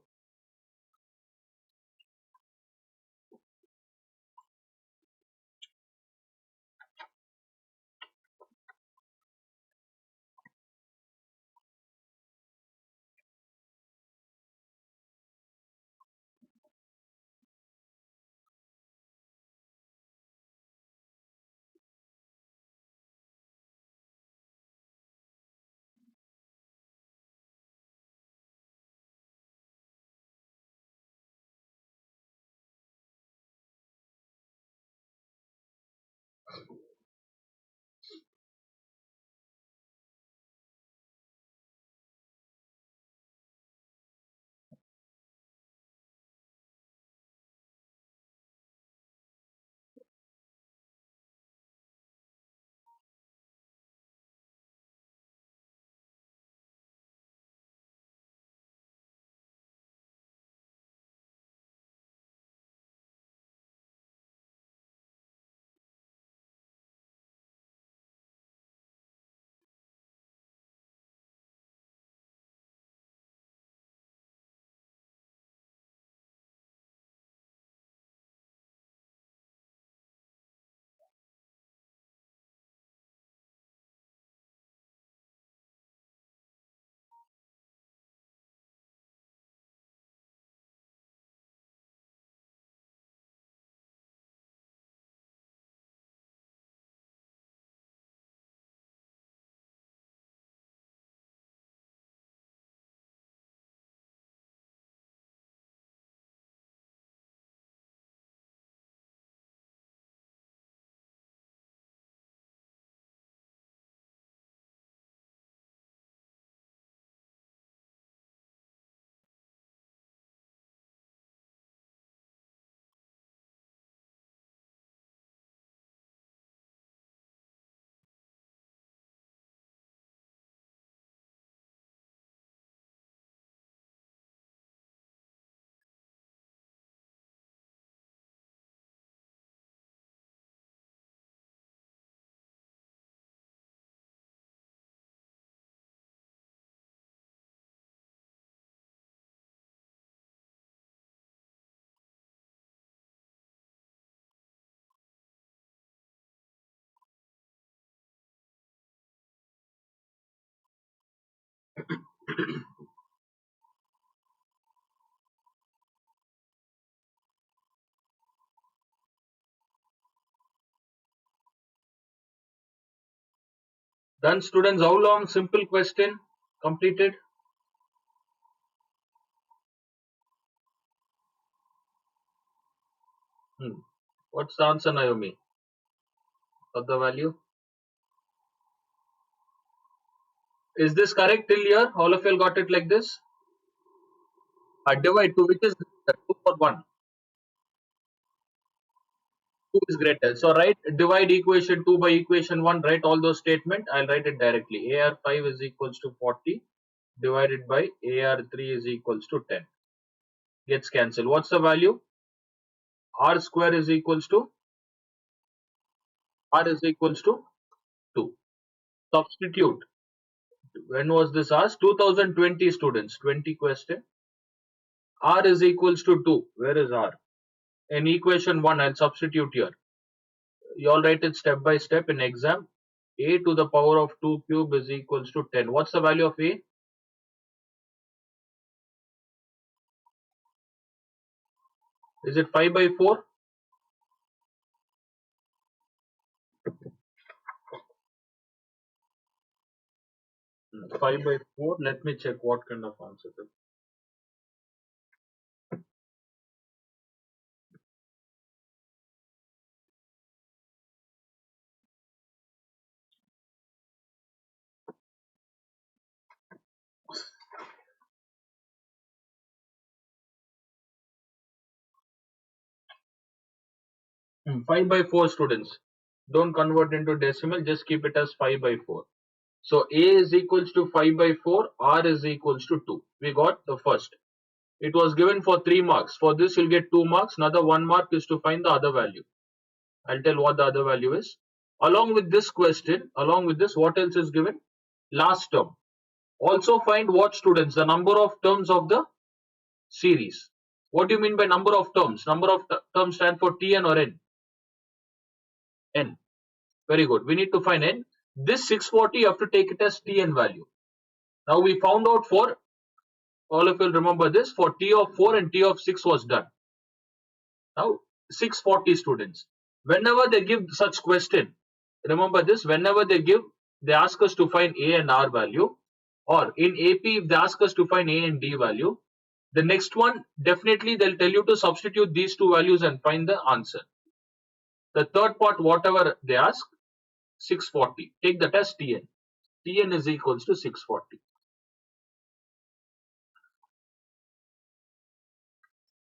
Done, students. How long? Simple question. Completed. What's the answer, Naomi? Of the value? Is this correct till here? All of you got it like this? Divide 2, which is greater, 2 or 1? 2 is greater. So write divide equation 2 by equation 1. Write all those statements. I'll write it directly. AR5 is equals to 40 divided by AR3 is equals to 10. Gets cancelled. What's the value? R square is equals to R is equals to 2. Substitute. When was this asked? 2020, students. 20 question. R is equals to 2. Where is R? In equation 1, I'll substitute here. You all write it step by step in exam. A to the power of 2 cube is equals to 10. What's the value of A? Is it 5 by 4? 5 by 4. Let me check what kind of answer it is. 5 by 4 students. Don't convert into decimal, just keep it as 5 by 4. So A is equals to 5 by 4, R is equals to 2. We got the first. It was given for 3 marks. For this, you'll get 2 marks. Another 1 mark is to find the other value. I'll tell what the other value is. Along with this question, along with this, what else is given? Last term. Also find what students? The number of terms of the series. What do you mean by number of terms? Number of terms stand for Tn or N? N. Very good. We need to find N. This 640, you have to take it as Tn value. Now we found out for, all of you will remember this, for T of 4 and T of 6 was done. Now 640 students. Whenever they give such question, remember this, whenever they ask us to find A and R value, or in AP, if they ask us to find A and D value, the next one, definitely they'll tell you to substitute these two values and find the answer. The third part, whatever they ask, 640. Take that as Tn. Tn is equals to 640.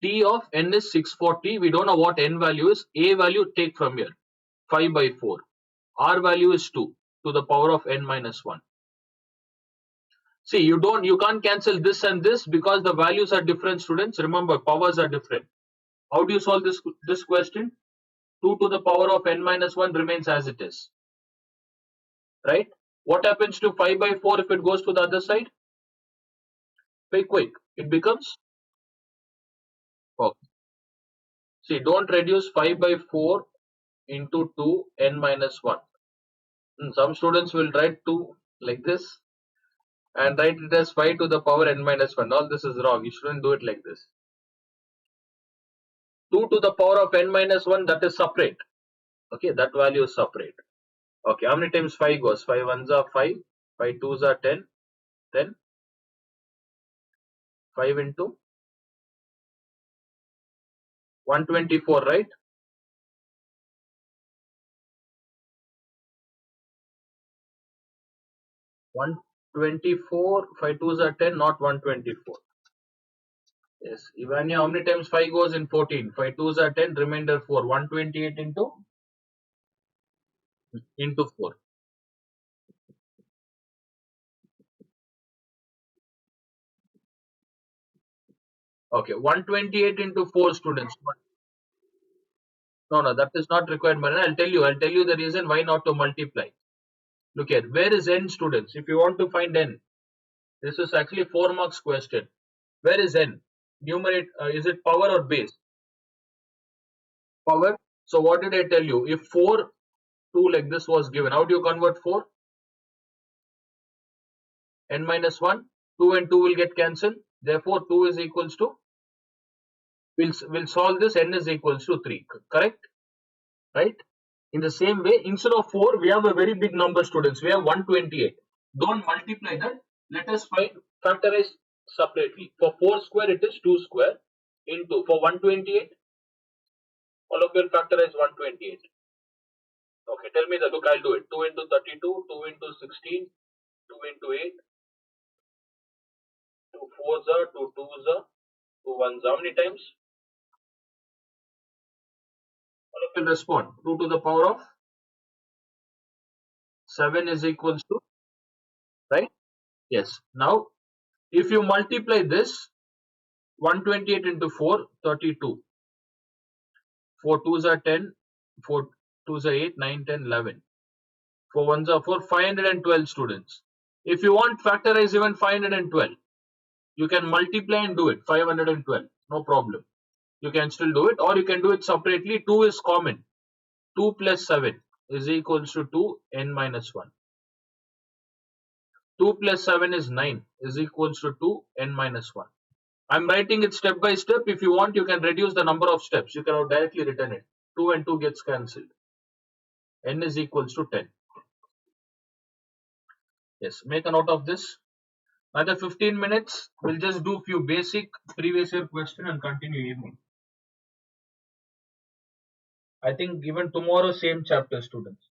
T of n is 640. We don't know what n value is. A value take from here. 5 by 4. R value is 2 to the power of n minus 1. See, you can't cancel this and this because the values are different, students. Remember, powers are different. How do you solve this question? 2 to the power of n minus 1 remains as it is. Right? What happens to 5 by 4 if it goes to the other side? Quick. It becomes, oh, see, don't reduce 5 by 4 into 2 n minus 1. Some students will write 2 like this and write it as 5 to the power n minus 1. All this is wrong. You shouldn't do it like this. 2 to the power of n minus 1, that is separate. Okay, that value is separate. Okay, how many times 5 goes? 5 ones are 5, 5 twos are 10, then 5 into 124, right? 124, 5 twos are 10, not 124. Yes, Ivania, how many times 5 goes in 14? 5 twos are 10, remainder 4. 128 into 4. Okay, 128 into 4 students. No, that is not required, Marina. I'll tell you the reason why not to multiply. Look here, where is n students? If you want to find n, this is actually 4 marks question. Where is n? Numerate, is it power or base? Power. So what did I tell you? If 4, 2 like this was given, how do you convert 4? N minus 1, 2 and 2 will get cancelled. Therefore, 2 is equals to, we'll solve this, n is equals to 3. Correct? Right? In the same way, instead of 4, we have a very big number, students. We have 128. Don't multiply that. Let us factorize separately. For 4 square, it is 2 square into, for 128, all of you will factorize 128. Okay, tell me the, look, I'll do it. 2 into 32, 2 into 16, 2 into 8, 2 4s are, 2 2s are, 2 1s. How many times? All of you will respond. 2 to the power of 7 is equals to, right? Yes. Now, if you multiply this, 128 into 4, 32. 4 2s are 10, 4 2s are 8, 9, 10, 11. 4 1s are 4, 512 students. If you want factorize even 512, you can multiply and do it, 512, no problem. You can still do it, or you can do it separately. 2 is common. 2 plus 7 is equals to 2 n minus 1. 2 plus 7 is 9 is equals to 2 n minus 1. I'm writing it step by step. If you want, you can reduce the number of steps. You cannot directly written it. 2 and 2 gets cancelled. N is equals to 10. Yes, make a note of this. Another 15 minutes, we'll just do few basic previous year question and continue evening. I think even tomorrow same chapter, students,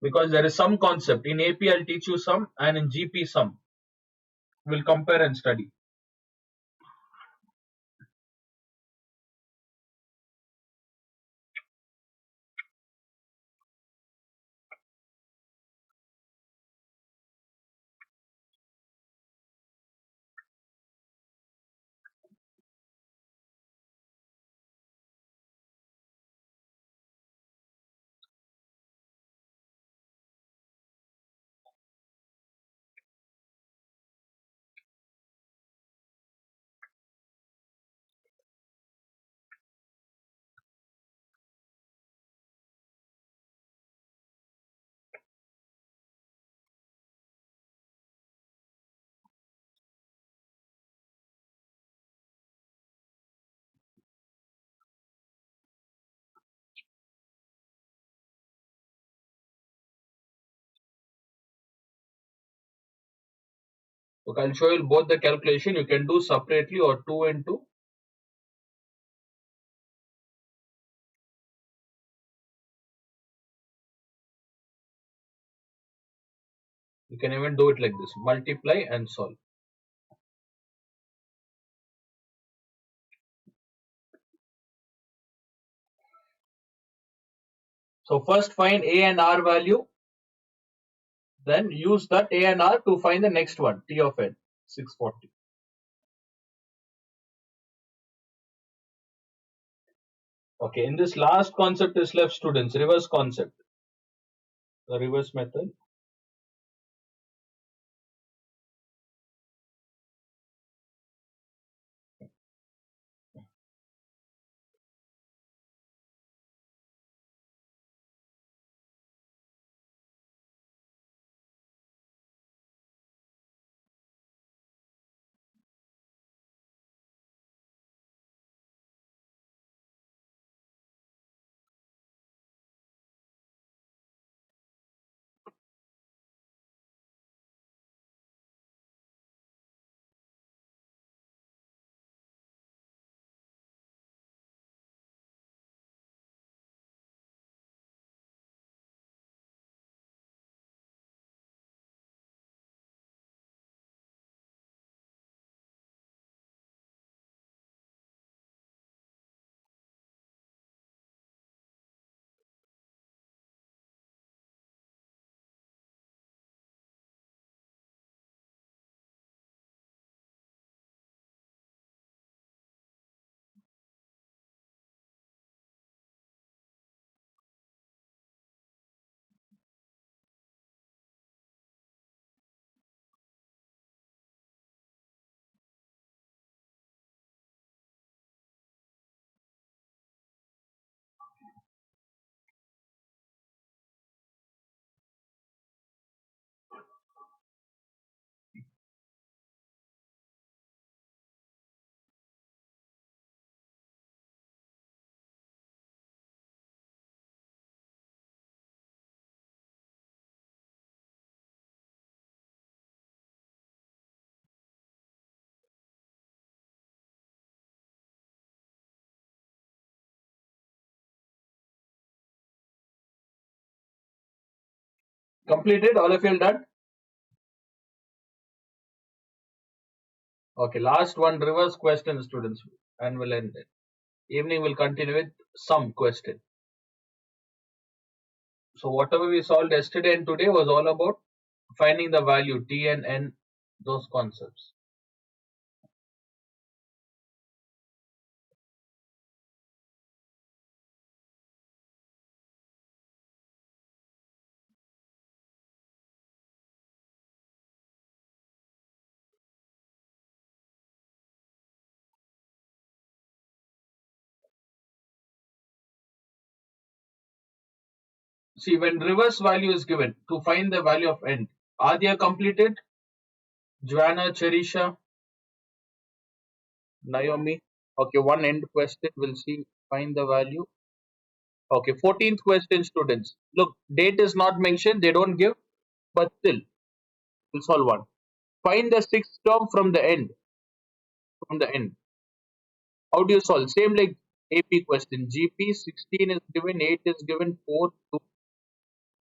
because there is some concept in AP. I'll teach you some, and in GP some. We'll compare and study. Okay, I'll show you both the calculation. You can do separately or two and two. You can even do it like this: multiply and solve. So first find A and R value, then use that A and R to find the next one, T of n, 640. Okay, in this last concept is left, students, reverse concept, the reverse method. Completed, all of you done? Okay, last one, reverse question, students, and we'll end it. Evening will continue with some question. So whatever we solved yesterday and today was all about finding the value T and N, those concepts. See, when reverse value is given to find the value of N, are they completed? Joanna, Cherisha, Naomi. Okay, one end question. We'll see. Find the value. Okay, 14th question, students. Look, date is not mentioned. They don't give, but still. We'll solve one. Find the sixth term from the end. From the end. How do you solve? Same like AP question. GP 16 is given, 8 is given, 4, 2,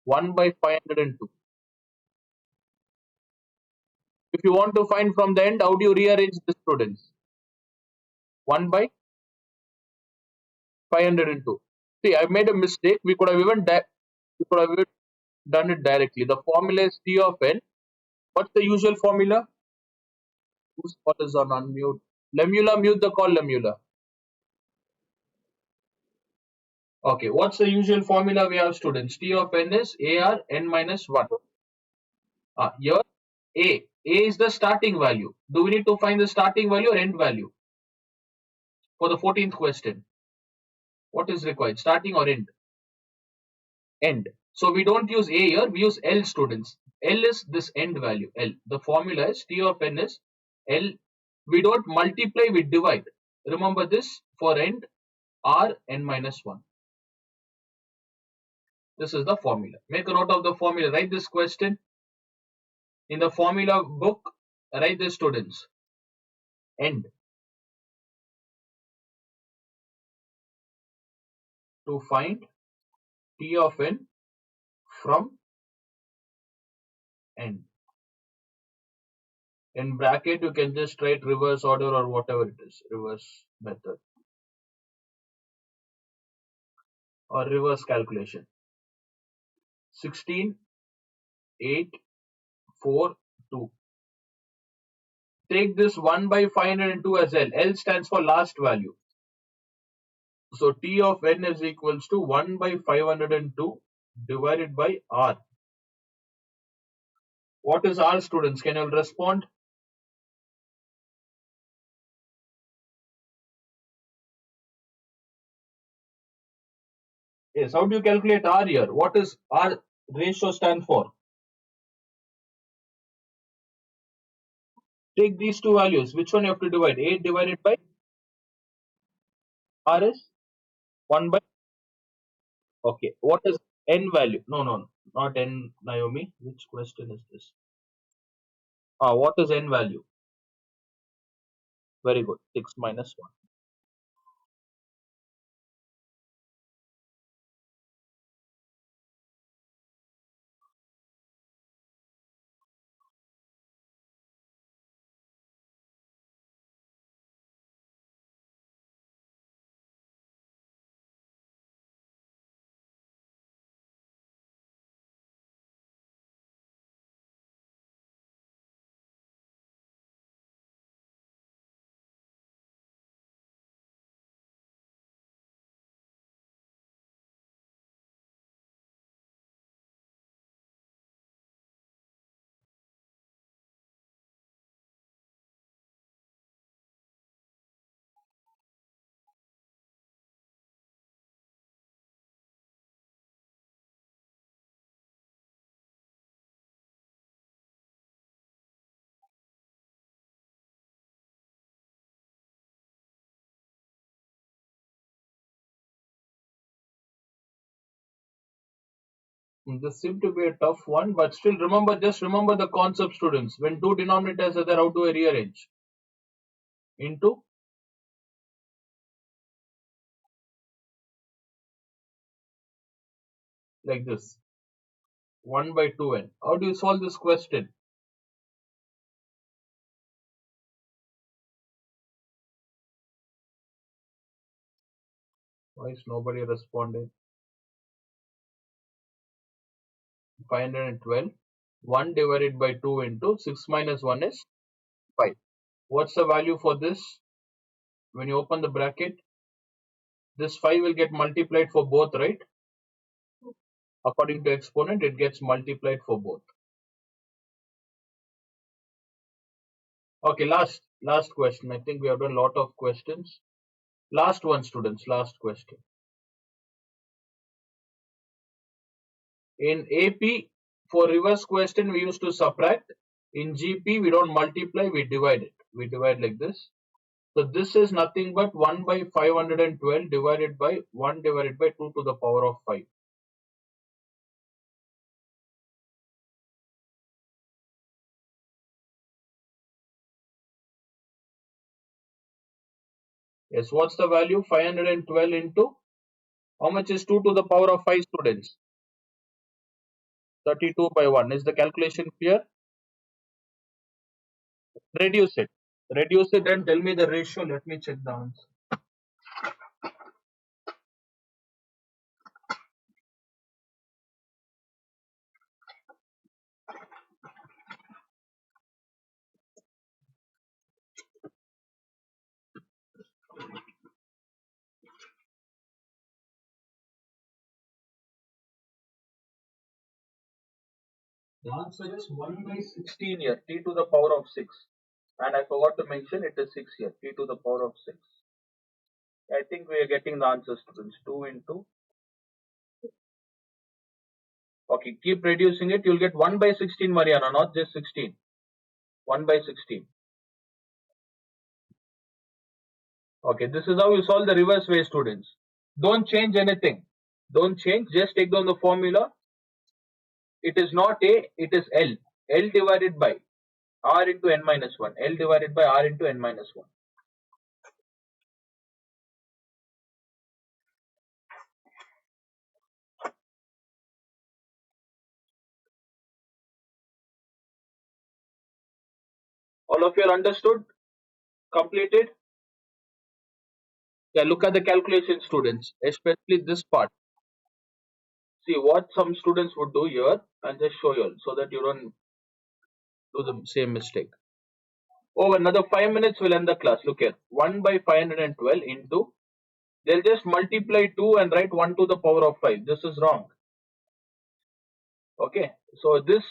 1 by 502. If you want to find from the end, how do you rearrange the students? 1 by 502. See, I made a mistake. We could have even done it directly. The formula is T of n. What's the usual formula? Whose call is on unmute? Lemula, mute the call, Lemula. Okay, what's the usual formula we have, students? T of n is AR n minus 1. Here A. A is the starting value. Do we need to find the starting value or end value? For the 14th question, what is required? Starting or end? End. So we don't use A here, we use L, students. L is this end value, L. The formula is T of n is L. We don't multiply, we divide. Remember this for end, R n minus 1. This is the formula. Make a note of the formula. Write this question in the formula book. Write this, students. End. To find T of n from end. In bracket, you can just write reverse order or whatever it is, reverse method or reverse calculation. 16, 8, 4, 2. Take this 1 by 502 as L. L stands for last value. So T of n is equals to 1 by 502 divided by R. What is R, students? Can you respond? Yes. How do you calculate R here? What does R ratio stand for? Take these two values. Which one you have to divide? 8 divided by R is 1 by. Okay. What is n value? No, no, no. Not n, Naomi. Which question is this? What is n value? Very good. 6 minus 1. This seemed to be a tough one, but still remember, just remember the concept, students. When two denominators are there, how do I rearrange? Into, like this, 1 by 2n. How do you solve this question? Why is nobody responding? 512. 1 divided by 2 into 6 minus 1 is 5. What's the value for this? When you open the bracket, this 5 will get multiplied for both, right? According to exponent, it gets multiplied for both. Okay, last question. I think we have done a lot of questions. Last one, students. Last question. In AP, for reverse question, we used to subtract. In GP, we don't multiply, we divide it. We divide like this. So this is nothing but 1 by 512 divided by 1 divided by 2 to the power of 5. Yes, what's the value? 512 into how much is 2 to the power of 5 students? 32 by 1. Is the calculation clear? Reduce it. Reduce it and tell me the ratio. Let me check the answer. The answer is 1 by 16 here, t to the power of 6. And I forgot to mention it is 6 here, t to the power of 6. I think we are getting the answer, students. 2 into. Okay, keep reducing it. You'll get 1 by 16, Mariana, not just 16. 1 by 16. Okay, this is how you solve the reverse way, students. Don't change anything. Don't change. Just take down the formula. It is not A, it is L. L divided by R into N minus 1. L divided by R into N minus 1. All of you are understood? Completed? Yeah, look at the calculation, students, especially this part. See what some students would do here and just show you all so that you don't do the same mistake. Oh, another 5 minutes will end the class. Look here. 1 by 512 into, they'll just multiply 2 and write 1 to the power of 5. This is wrong. Okay. So this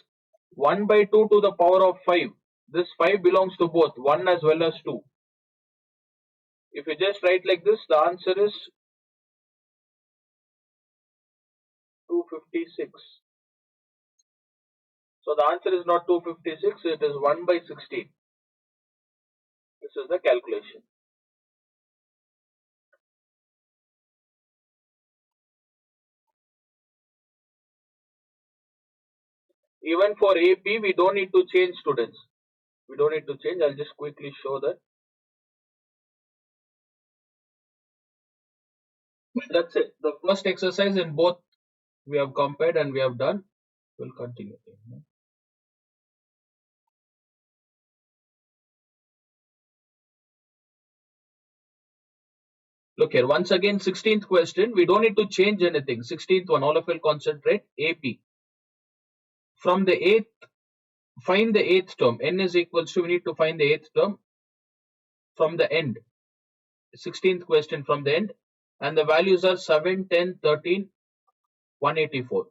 1 by 2 to the power of 5. This 5 belongs to both 1 as well as 2. If you just write like this, the answer is 256. So the answer is not 256, it is 1 by 16. This is the calculation. Even for AP, we don't need to change, students. We don't need to change. I'll just quickly show that. That's it. The first exercise in both we have compared and we have done. We'll continue. Look here, once again, 16th question. We don't need to change anything. 16th one, all of you will concentrate. AP. From the 8th, find the 8th term. N is equals to, we need to find the 8th term from the end. 16th question from the end. And the values are 7, 10, 13, 184.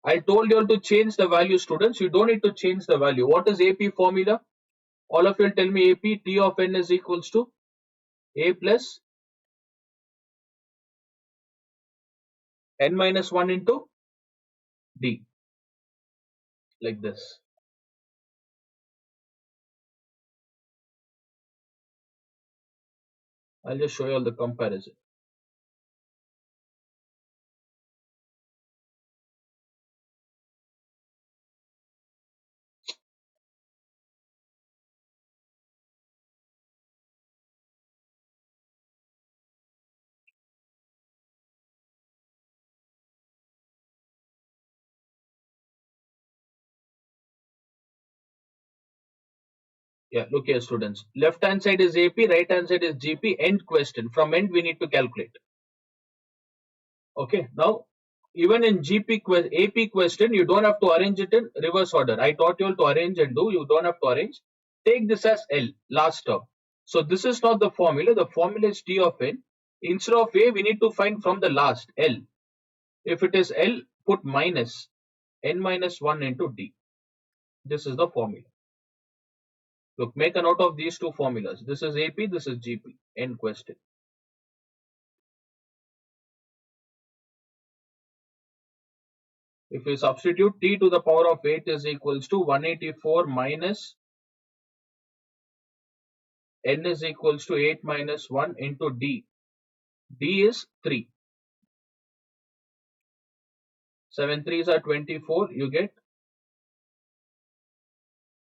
I told you all to change the value, students. You don't need to change the value. What is AP formula? All of you tell me AP, T of N is equals to A plus N minus 1 into D. Like this. I'll just show you all the comparison. Yeah, look here, students. Left hand side is AP, right hand side is GP. End question. From end, we need to calculate. Okay, now even in AP question, you don't have to arrange it in reverse order. I taught you all to arrange and do. You don't have to arrange. Take this as L, last term. So this is not the formula. The formula is T of N. Instead of A, we need to find from the last L. If it is L, put minus N minus 1 into D. This is the formula. Look, make a note of these two formulas. This is AP, this is GP. End question. If we substitute t to the power of 8 is equals to 184 minus n is equals to 8 minus 1 into d. D is 3. 7 3s are 24. You get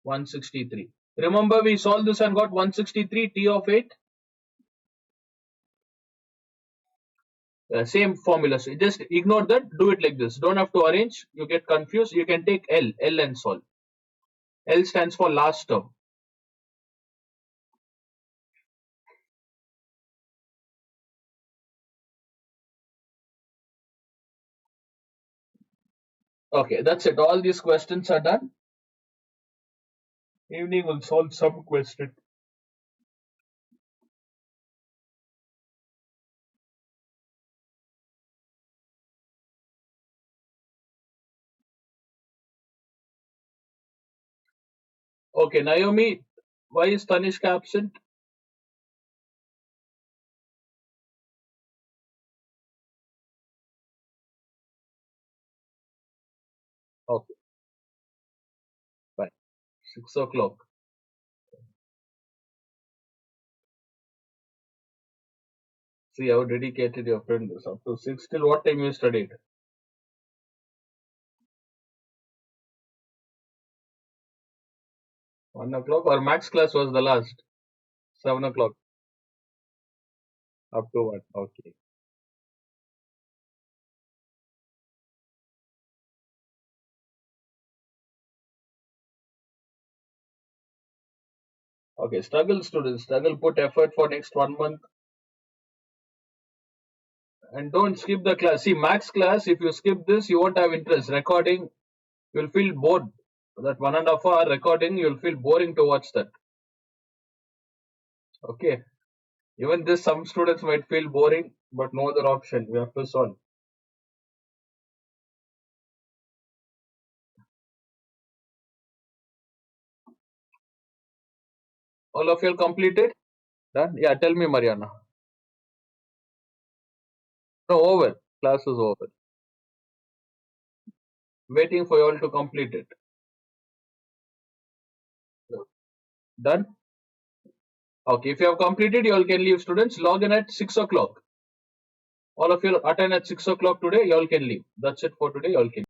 163. Remember we solved this and got 163 t of 8. Same formula. So just ignore that. Do it like this. Don't have to arrange. You get confused. You can take L. L and solve. L stands for last term. Okay, that's it. All these questions are done. Evening will solve some question. Okay, Naomi, why is Tanishka absent? Okay, fine. 6 o'clock. See how dedicated your friend is. Up to 6 till what time you studied? 1 o'clock or max class was the last? 7 o'clock. Up to what? Okay. Okay, struggle students. Struggle, put effort for next 1 month and don't skip the class. See, max class, if you skip this, you won't have interest. Recording, you'll feel bored. That 1.5 hour recording, you'll feel boring to watch that. Okay. Even this, some students might feel boring, but no other option. We have to solve. All of you are completed? Done? Yeah, tell me, Mariana. No, over. Class is over. Waiting for you all to complete it. Done? Okay, if you have completed, you all can leave, students. Log in at 6 o'clock. All of you attend at 6 o'clock today, you all can leave. That's it for today, you all can